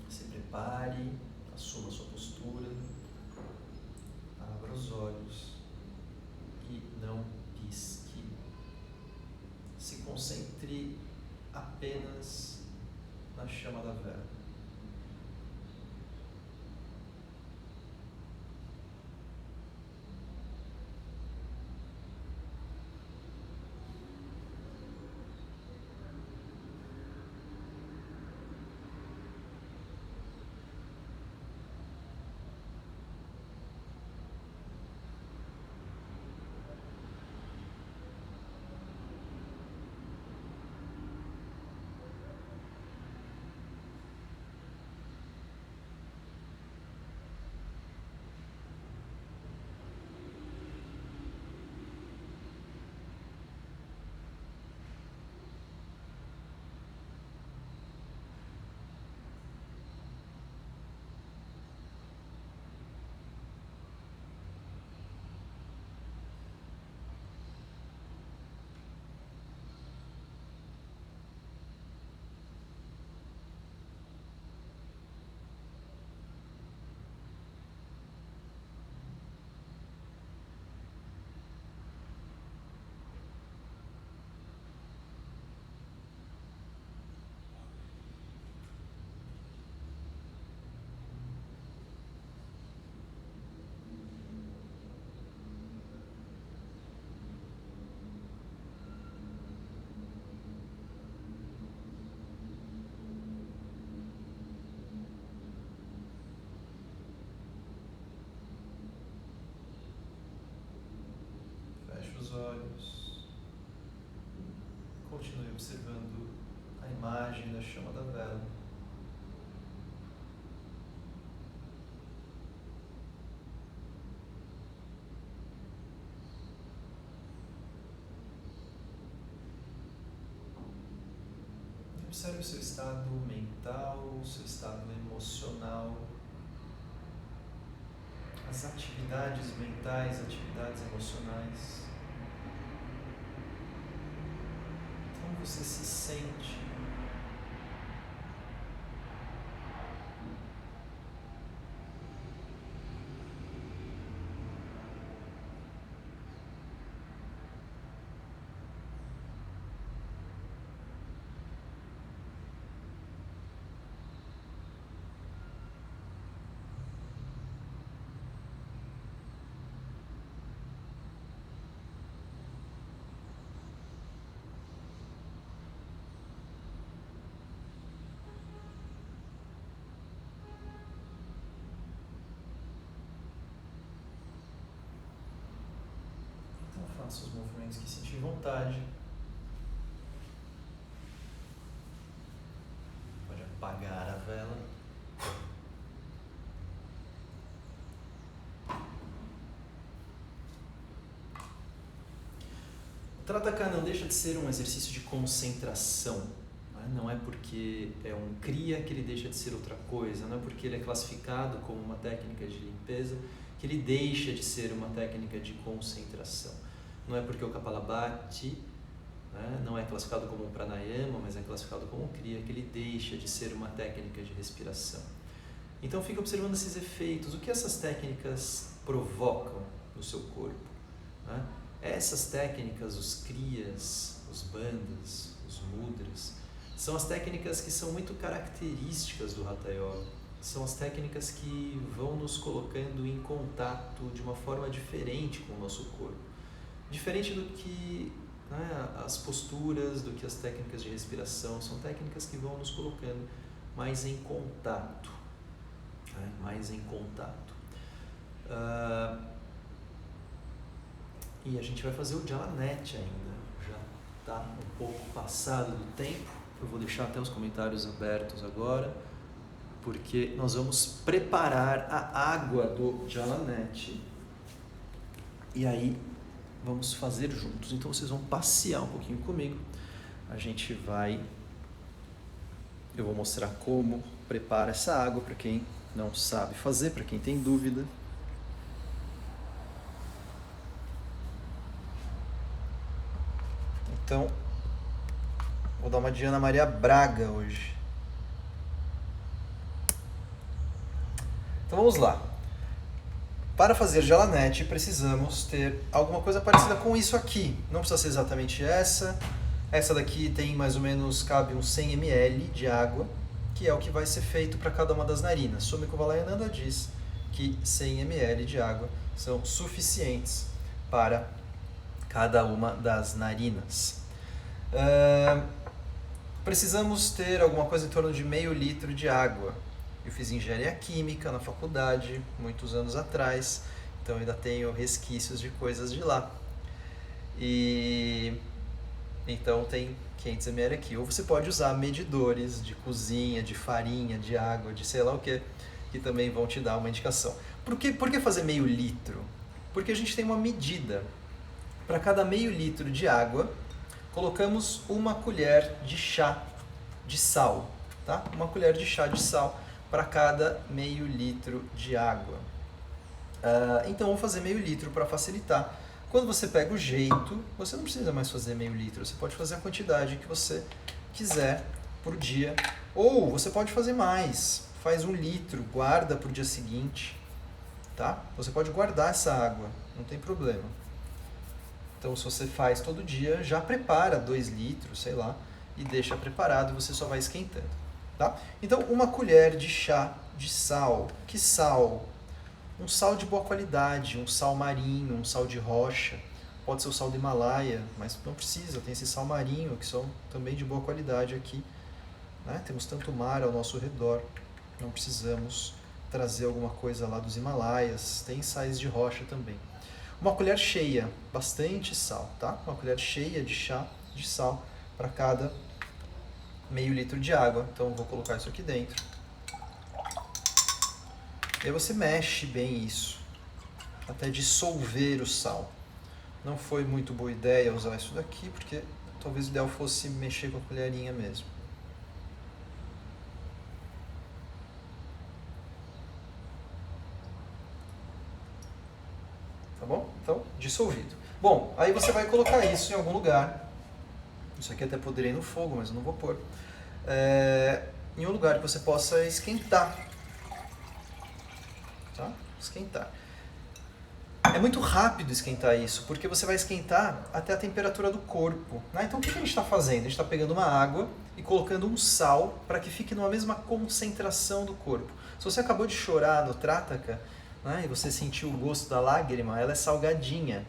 Speaker 1: Se prepare, assuma a sua postura, abra os olhos e não pisque. Se concentre apenas na chama da vela. Feche os olhos. Continue observando a imagem da chama da vela. Observe o seu estado mental, o seu estado emocional, as atividades mentais, atividades emocionais. Como você se sente? Faça os movimentos que sentir vontade. Pode apagar a vela. Trataka não deixa de ser um exercício de concentração. Não é porque é um kriya que ele deixa de ser outra coisa, não é porque ele é classificado como uma técnica de limpeza que ele deixa de ser uma técnica de concentração. Não é porque o Kapalabhati não é classificado como um pranayama, mas é classificado como um kriya, que ele deixa de ser uma técnica de respiração. Então fica observando esses efeitos, o que essas técnicas provocam no seu corpo. Essas técnicas, os kriyas, os bandhas, os mudras, são as técnicas que são muito características do Hatha Yoga. São as técnicas que vão nos colocando em contato de uma forma diferente com o nosso corpo. Diferente do que as posturas, do que as técnicas de respiração, são técnicas que vão nos colocando mais em contato. Mais em contato. E a gente vai fazer o Jalanet ainda. Já está um pouco passado do tempo. Eu vou deixar até os comentários abertos agora, porque nós vamos preparar a água do Jalanet. E aí vamos fazer juntos. Então vocês vão passear um pouquinho comigo. Eu vou mostrar como prepara essa água para quem não sabe fazer, para quem tem dúvida. Então, vou dar uma de Ana Maria Braga hoje. Então vamos lá. Para fazer Jalanet, precisamos ter alguma coisa parecida com isso aqui. Não precisa ser exatamente essa. Essa daqui tem mais ou menos, cabe uns 100 ml de água, que é o que vai ser feito para cada uma das narinas. Swami Kuvalayananda diz que 100 ml de água são suficientes para cada uma das narinas. Precisamos ter alguma coisa em torno de meio litro de água. Eu fiz engenharia química na faculdade, muitos anos atrás, então ainda tenho resquícios de coisas de lá. E então tem 500 ml aqui. Ou você pode usar medidores de cozinha, de farinha, de água, de sei lá o que também vão te dar uma indicação. Por que fazer meio litro? Porque a gente tem uma medida. Para cada meio litro de água, colocamos uma colher de chá de sal, tá? Uma colher de chá de sal para cada meio litro de água. Então, vou fazer meio litro para facilitar. Quando você pega o jeito, você não precisa mais fazer meio litro, você pode fazer a quantidade que você quiser por dia. Ou você pode fazer mais, faz 1 litro, guarda para o dia seguinte, tá? Você pode guardar essa água, não tem problema. Então, se você faz todo dia, já prepara 2 litros, sei lá, e deixa preparado, você só vai esquentando, tá? Então, 1 colher de chá de sal. Que sal? Um sal de boa qualidade, um sal marinho, um sal de rocha. Pode ser o sal do Himalaia, mas não precisa, tem esse sal marinho, que são também de boa qualidade aqui. Né? Temos tanto mar ao nosso redor, não precisamos trazer alguma coisa lá dos Himalaias. Tem sais de rocha também. 1 colher cheia, bastante sal, tá? 1 colher cheia de chá de sal para cada meio litro de água. Então, eu vou colocar isso aqui dentro. E aí você mexe bem isso, até dissolver o sal. Não foi muito boa ideia usar isso daqui, porque talvez o ideal fosse mexer com a colherinha mesmo. Tá bom? Então, dissolvido. Bom, aí você vai colocar isso em algum lugar. Isso aqui até poderia ir no fogo, mas eu não vou pôr. Em um lugar que você possa esquentar. Tá? Esquentar. É muito rápido esquentar isso, porque você vai esquentar até a temperatura do corpo. Né? Então, o que a gente está fazendo? A gente está pegando uma água e colocando um sal para que fique numa mesma concentração do corpo. Se você acabou de chorar no Trataka, né, e você sentiu o gosto da lágrima, ela é salgadinha.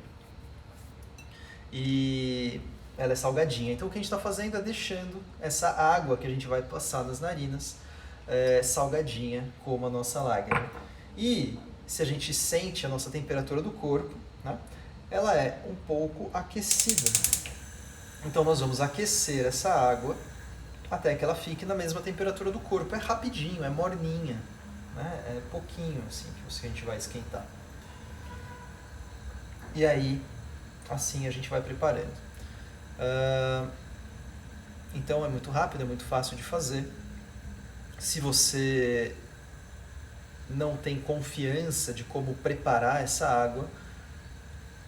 Speaker 1: Então, o que a gente está fazendo é deixando essa água que a gente vai passar nas narinas salgadinha, como a nossa lágrima. E se a gente sente a nossa temperatura do corpo, né, ela é um pouco aquecida. Então nós vamos aquecer essa água até que ela fique na mesma temperatura do corpo. É rapidinho, é morninha, né, é pouquinho assim que a gente vai esquentar. E aí, assim a gente vai preparando. Então é muito rápido, é muito fácil de fazer. Se você não tem confiança de como preparar essa água,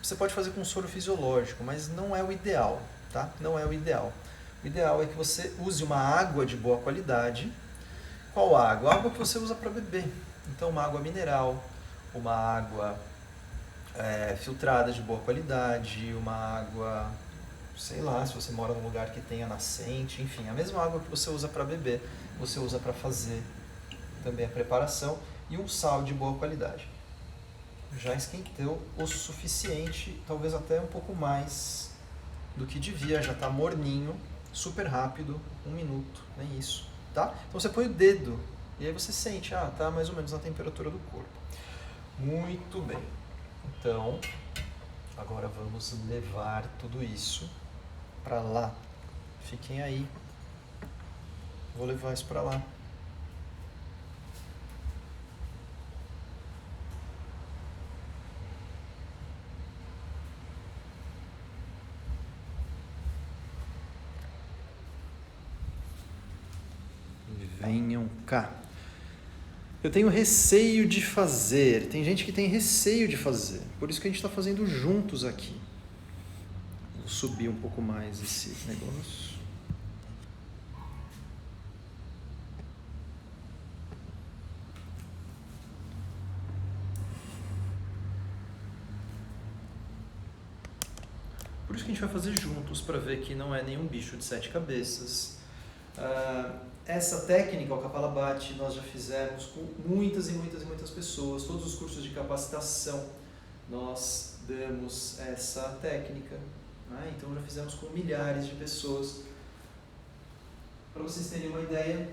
Speaker 1: você pode fazer com soro fisiológico, mas não é o ideal, tá? Não é o ideal. O ideal é que você use uma água de boa qualidade. Qual água? A água que você usa para beber. Então, uma água mineral, uma água filtrada de boa qualidade, uma água, sei lá, se você mora num lugar que tenha nascente, enfim, a mesma água que você usa para beber, você usa para fazer também a preparação, e um sal de boa qualidade. Já esquentou o suficiente, talvez até um pouco mais do que devia, já está morninho, super rápido, 1 minuto, nem isso, tá? Então você põe o dedo e aí você sente, tá mais ou menos na temperatura do corpo. Muito bem. Então, agora vamos levar tudo isso para lá. Fiquem aí. Vou levar isso para lá. Venham cá. Eu tenho receio de fazer. Tem gente que tem receio de fazer. Por isso que a gente está fazendo juntos aqui. Vou subir um pouco mais esse negócio. Por isso que a gente vai fazer juntos, para ver que não é nenhum bicho de 7 cabeças. Essa técnica, o Kapalabhati, nós já fizemos com muitas e muitas e muitas pessoas. Todos os cursos de capacitação nós damos essa técnica. Né? Então já fizemos com milhares de pessoas. Para vocês terem uma ideia,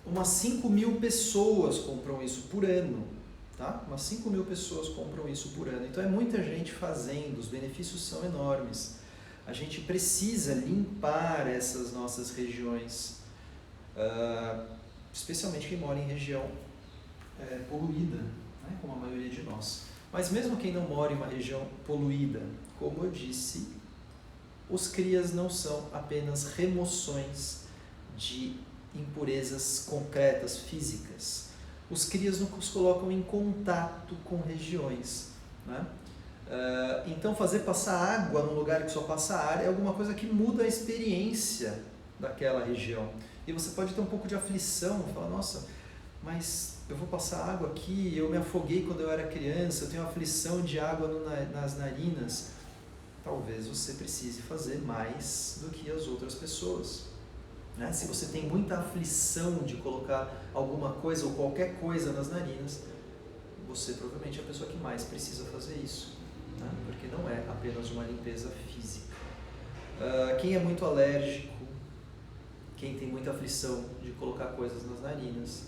Speaker 1: umas 5.000 pessoas compram isso por ano. Tá? Umas 5.000 pessoas compram isso por ano. Então é muita gente fazendo, os benefícios são enormes. A gente precisa limpar essas nossas regiões, especialmente quem mora em região poluída, né? Como a maioria de nós. Mas mesmo quem não mora em uma região poluída, como eu disse, os crias não são apenas remoções de impurezas concretas, físicas. Os crias nos colocam em contato com regiões, né? Então fazer passar água num lugar que só passa ar é alguma coisa que muda a experiência daquela região. E você pode ter um pouco de aflição, falar, nossa, mas eu vou passar água aqui, eu me afoguei quando eu era criança, eu tenho aflição de água nas narinas. Talvez você precise fazer mais do que as outras pessoas. Né? Se você tem muita aflição de colocar alguma coisa ou qualquer coisa nas narinas, você provavelmente é a pessoa que mais precisa fazer isso. Né? Porque não é apenas uma limpeza física. Quem é muito alérgico, quem tem muita aflição de colocar coisas nas narinas,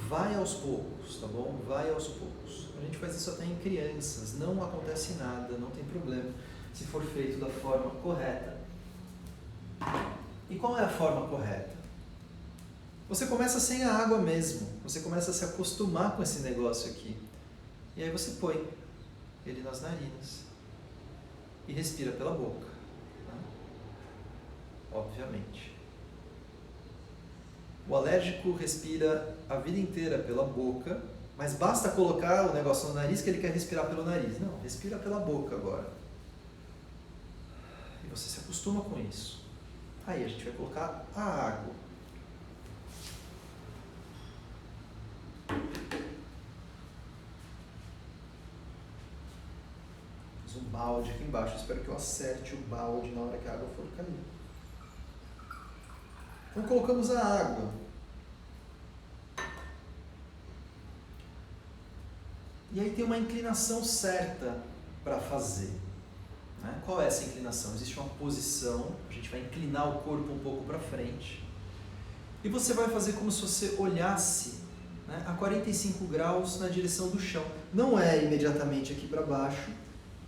Speaker 1: vai aos poucos, tá bom? Vai aos poucos. A gente faz isso até em crianças, não acontece nada, não tem problema, se for feito da forma correta. E qual é a forma correta? Você começa sem a água mesmo, você começa a se acostumar com esse negócio aqui. E aí você põe ele nas narinas e respira pela boca, né? Obviamente. O alérgico respira a vida inteira pela boca, mas basta colocar o negócio no nariz que ele quer respirar pelo nariz. Não, respira pela boca agora. E você se acostuma com isso. Aí a gente vai colocar a água. Um balde aqui embaixo, espero que eu acerte o balde na hora que a água for cair. Então colocamos a água. E aí tem uma inclinação certa para fazer. Né? Qual é essa inclinação? Existe uma posição, a gente vai inclinar o corpo um pouco para frente. E você vai fazer como se você olhasse, né, a 45 graus na direção do chão. Não é imediatamente aqui para baixo,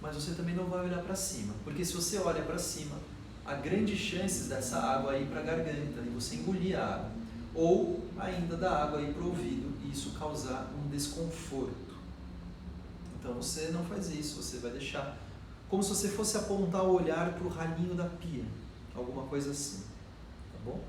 Speaker 1: mas você também não vai olhar para cima, porque se você olha para cima, há grandes chances dessa água ir para a garganta e você engolir a água, ou ainda da água ir para o ouvido e isso causar um desconforto. Então você não faz isso, você vai deixar como se você fosse apontar o olhar para o ralinho da pia, alguma coisa assim, tá bom?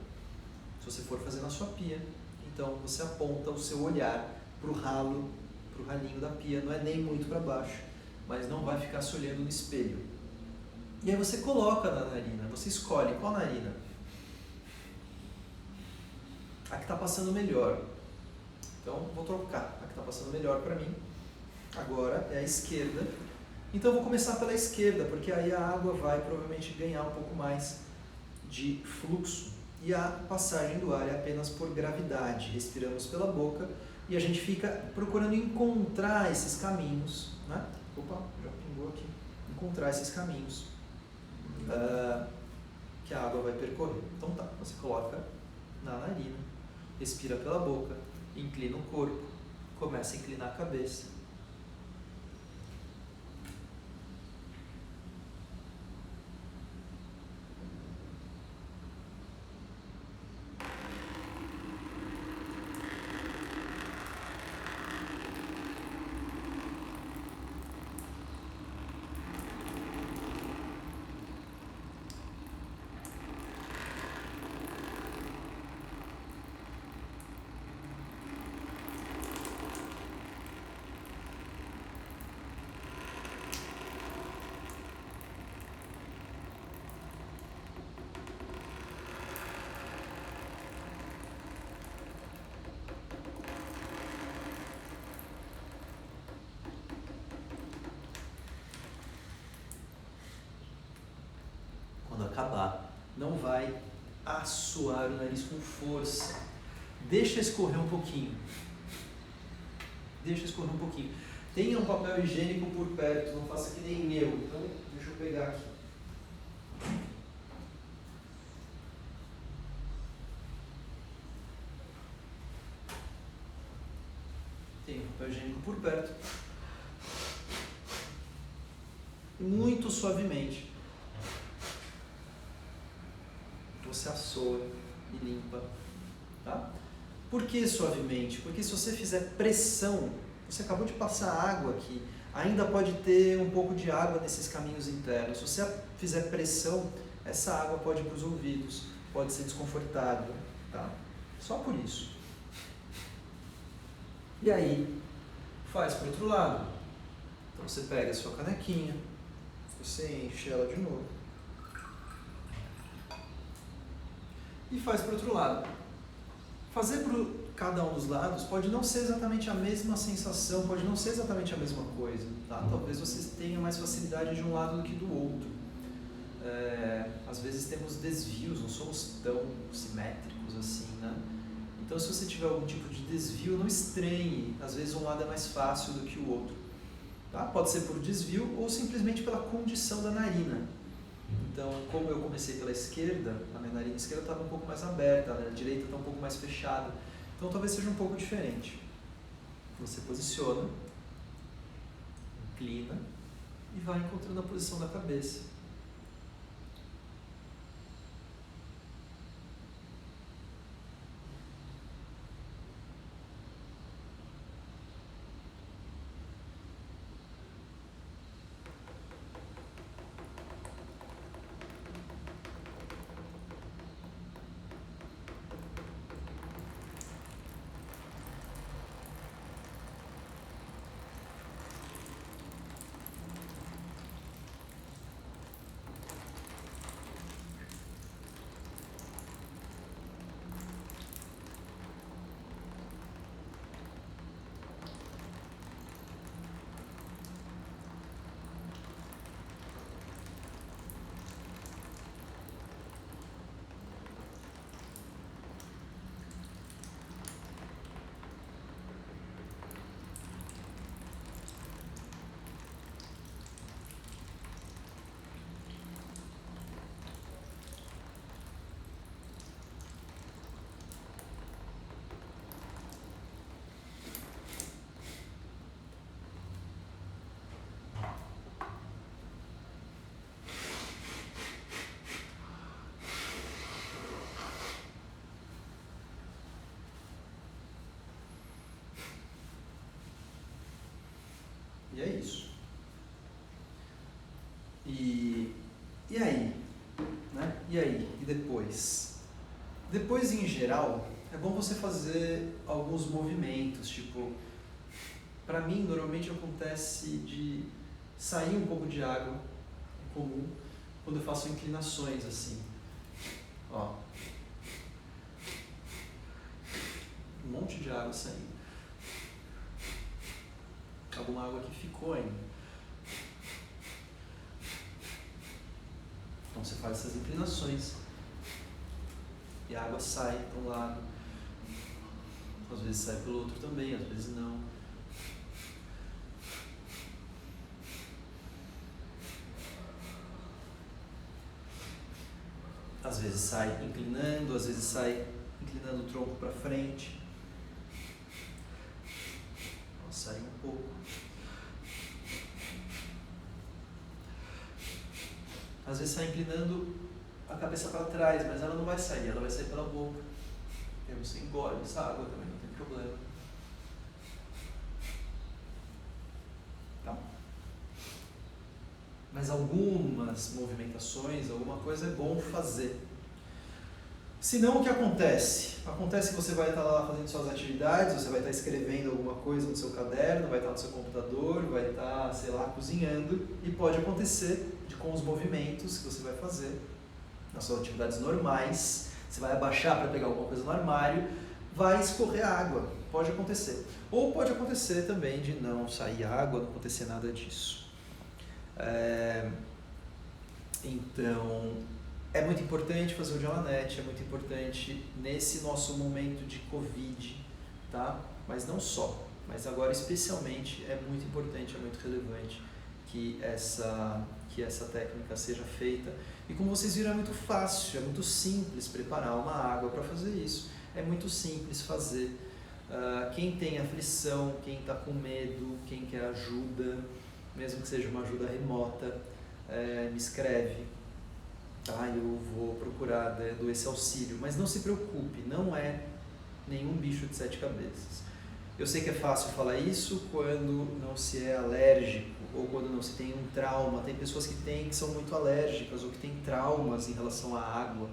Speaker 1: Se você for fazer na sua pia, então você aponta o seu olhar para o ralo, para o ralinho da pia, não é nem muito para baixo, mas não vai ficar se olhando no espelho. E aí você coloca na narina, você escolhe qual narina. A que está passando melhor. Então vou trocar, a que está passando melhor para mim. Agora é a esquerda. Então eu vou começar pela esquerda, porque aí a água vai provavelmente ganhar um pouco mais de fluxo. E a passagem do ar é apenas por gravidade. Respiramos pela boca e a gente fica procurando encontrar esses caminhos, né? Opa, já pingou aqui. Encontrar esses caminhos que a água vai percorrer. Então tá, você coloca na narina, respira pela boca, inclina o corpo, começa a inclinar a cabeça. Quando acabar, não vai assoar o nariz com força. Deixa escorrer um pouquinho. Deixa escorrer um pouquinho. Tenha um papel higiênico por perto, não faça que nem eu. Então, deixa eu pegar aqui. Tenha um papel higiênico por perto. Muito suavemente. Você assoa e limpa, tá? Por que suavemente? Porque se você fizer pressão, você acabou de passar água aqui, ainda pode ter um pouco de água nesses caminhos internos. Se você fizer pressão, essa água pode ir para os ouvidos, pode ser desconfortável, tá? Só por isso. E aí, faz para o outro lado. Então você pega a sua canequinha, você enche ela de novo. E faz para o outro lado. Fazer para cada um dos lados pode não ser exatamente a mesma sensação, pode não ser exatamente a mesma coisa. Tá? Talvez você tenha mais facilidade de um lado do que do outro. Às vezes temos desvios, não somos tão simétricos assim, né? Então se você tiver algum tipo de desvio, não estranhe. Às vezes um lado é mais fácil do que o outro. Tá? Pode ser por desvio ou simplesmente pela condição da narina. Então, como eu comecei pela esquerda, a minha narina esquerda estava um pouco mais aberta, a direita está um pouco mais fechada. Então, talvez seja um pouco diferente. Você posiciona, inclina e vai encontrando a posição da cabeça. E aí? Né? E aí? E depois? Depois, em geral, é bom você fazer alguns movimentos, tipo, para mim, normalmente acontece de sair um pouco de água, é comum, quando eu faço inclinações assim. Ó. Um monte de água saindo. Alguma água que ficou ainda. Então você faz essas inclinações. E a água sai para um lado. Às vezes sai pelo outro também, às vezes não. Às vezes sai inclinando, às vezes sai inclinando o tronco para frente. Sai um pouco. Às vezes sai inclinando a cabeça para trás, mas ela não vai sair, ela vai sair pela boca. E aí você engole essa água também, não tem problema. Tá? Mas algumas movimentações, alguma coisa é bom fazer. Senão, o que acontece? Acontece que você vai estar lá fazendo suas atividades, você vai estar escrevendo alguma coisa no seu caderno, vai estar no seu computador, vai estar, sei lá, cozinhando, e pode acontecer com os movimentos que você vai fazer nas suas atividades normais, você vai abaixar para pegar alguma coisa no armário, vai escorrer água, pode acontecer. Ou pode acontecer também de não sair água, não acontecer nada disso. Então, é muito importante fazer o Joanete, é muito importante nesse nosso momento de Covid, tá? Mas não só, mas agora especialmente é muito importante, é muito relevante que essa técnica seja feita. E como vocês viram, é muito fácil, é muito simples preparar uma água para fazer isso. É muito simples fazer. Quem tem aflição, quem está com medo, quem quer ajuda, mesmo que seja uma ajuda remota, me escreve. Tá? Eu vou procurar do esse auxílio. Mas não se preocupe, não é nenhum bicho de 7 cabeças. Eu sei que é fácil falar isso quando não se é alérgico ou quando não se tem um trauma. Tem pessoas que são muito alérgicas ou que têm traumas em relação à água,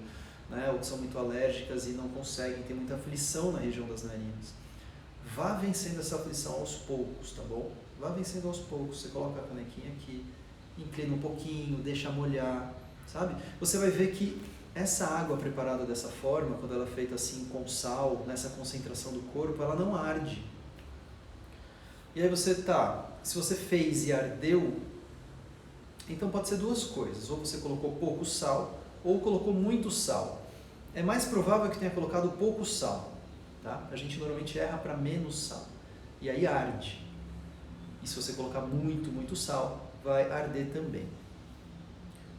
Speaker 1: né? Ou que são muito alérgicas e não conseguem, tem muita aflição na região das narinas. Vá vencendo essa aflição aos poucos, tá bom? Vá vencendo aos poucos. Você coloca a canequinha aqui, inclina um pouquinho, deixa molhar, sabe? Você vai ver que essa água preparada dessa forma, quando ela é feita assim com sal, nessa concentração do corpo, ela não arde. E aí se você fez e ardeu, então pode ser duas coisas, ou você colocou pouco sal, ou colocou muito sal. É mais provável que tenha colocado pouco sal, tá? A gente normalmente erra para menos sal, e aí arde. E se você colocar muito, muito sal, vai arder também.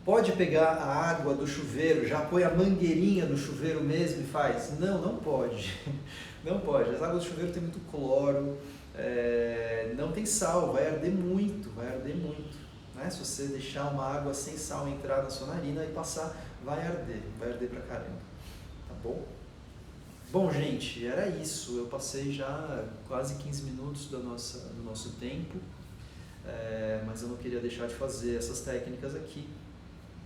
Speaker 1: Pode pegar a água do chuveiro, já põe a mangueirinha do chuveiro mesmo e faz? Não, não pode. Não pode. As águas do chuveiro têm muito cloro, não tem sal, vai arder muito, né? Se você deixar uma água sem sal entrar na sua narina e passar, vai arder pra caramba, tá bom? Bom, gente, era isso. Eu passei já quase 15 minutos do nosso tempo, mas eu não queria deixar de fazer essas técnicas aqui.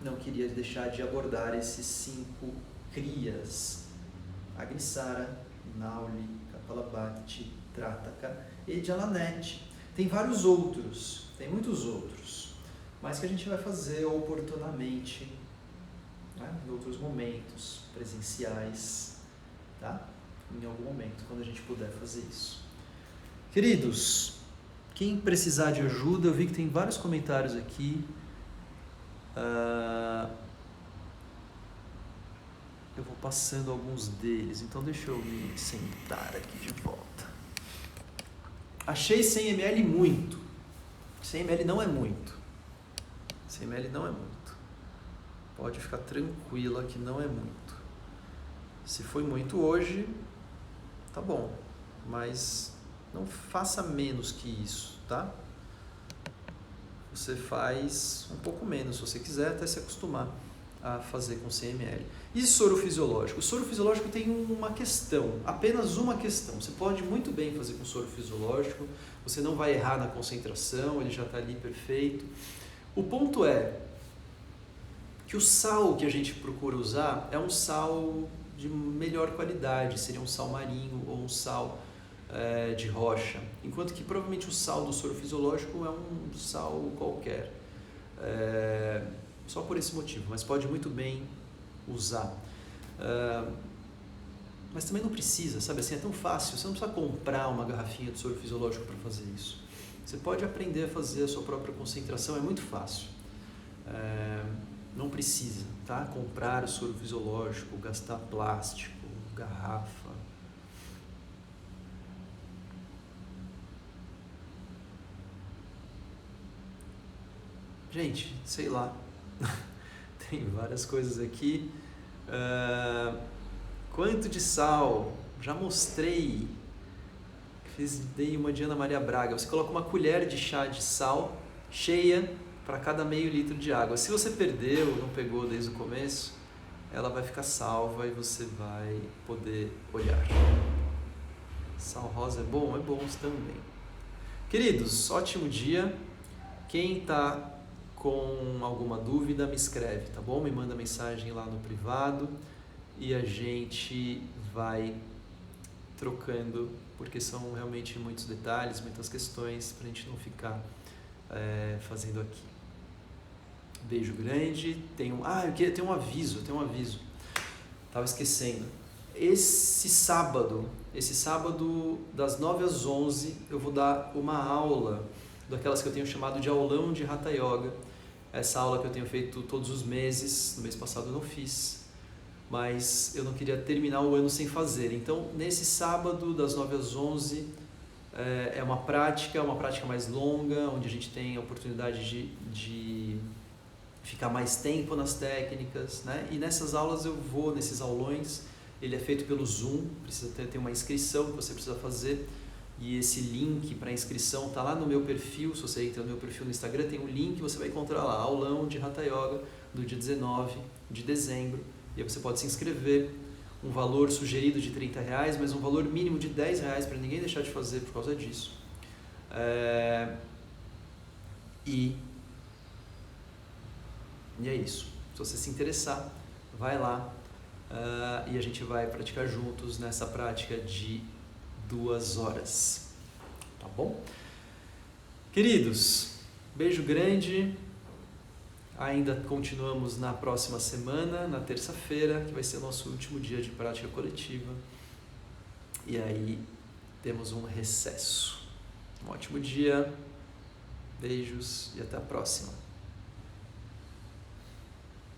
Speaker 1: Não queria deixar de abordar esses 5 kriyas: Agnisara, Nauli, Kapalabhati, Trataka e Joanete. Tem vários outros, tem muitos outros, mas que a gente vai fazer oportunamente, né, em outros momentos presenciais, tá? Em algum momento, quando a gente puder fazer isso. Queridos, quem precisar de ajuda, eu vi que tem vários comentários aqui. Eu vou passando alguns deles, então deixa eu me sentar aqui de volta. Achei 100 ml muito. 100 ml não é muito. 100 ml não é muito. Pode ficar tranquila que não é muito. Se foi muito hoje, tá bom, mas não faça menos que isso, tá? Você faz um pouco menos, se você quiser, até se acostumar a fazer com 100 ml. E soro fisiológico? O soro fisiológico tem uma questão, apenas uma questão. Você pode muito bem fazer com soro fisiológico, você não vai errar na concentração, ele já está ali perfeito. O ponto é, que o sal que a gente procura usar é um sal de melhor qualidade, seria um sal marinho ou um sal de rocha, enquanto que provavelmente o sal do soro fisiológico é um sal qualquer, só por esse motivo, mas pode muito bem usar. Mas também não precisa, sabe assim, é tão fácil, você não precisa comprar uma garrafinha de soro fisiológico para fazer isso. Você pode aprender a fazer a sua própria concentração, é muito fácil. Não precisa, tá? Comprar o soro fisiológico, gastar plástico, garrafa. Gente, sei lá, tem várias coisas aqui. Quanto de sal? Já mostrei. Dei uma de Ana Maria Braga. Você coloca uma colher de chá de sal cheia para cada meio litro de água. Se você perdeu, não pegou desde o começo, ela vai ficar salva e você vai poder olhar. Sal rosa é bom também. Queridos, ótimo dia. Quem está com alguma dúvida, me escreve, tá bom? Me manda mensagem lá no privado e a gente vai trocando, porque são realmente muitos detalhes, muitas questões para a gente não ficar fazendo aqui. Beijo grande. Tem um aviso. Tava esquecendo. Esse sábado das 9 às 11, eu vou dar uma aula daquelas que eu tenho chamado de aulão de Hatha Yoga. Essa aula que eu tenho feito todos os meses, no mês passado eu não fiz, mas eu não queria terminar o ano sem fazer. Então, nesse sábado, das 9 às 11, é uma prática mais longa, onde a gente tem a oportunidade de ficar mais tempo nas técnicas, né? E nessas aulas nesses aulões, ele é feito pelo Zoom, precisa ter uma inscrição que você precisa fazer, e esse link para inscrição está lá no meu perfil. Se você entra no meu perfil no Instagram, tem um link, você vai encontrar lá, aulão de Hatha Yoga, do dia 19 de dezembro, e aí você pode se inscrever, um valor sugerido de R$30, mas um valor mínimo de R$10 para ninguém deixar de fazer por causa disso. E é isso. Se você se interessar, vai lá e a gente vai praticar juntos nessa prática de 2 horas. Tá bom? Queridos, beijo grande. Ainda continuamos na próxima semana, na terça-feira, que vai ser o nosso último dia de prática coletiva. E aí temos um recesso. Um ótimo dia, beijos e até a próxima.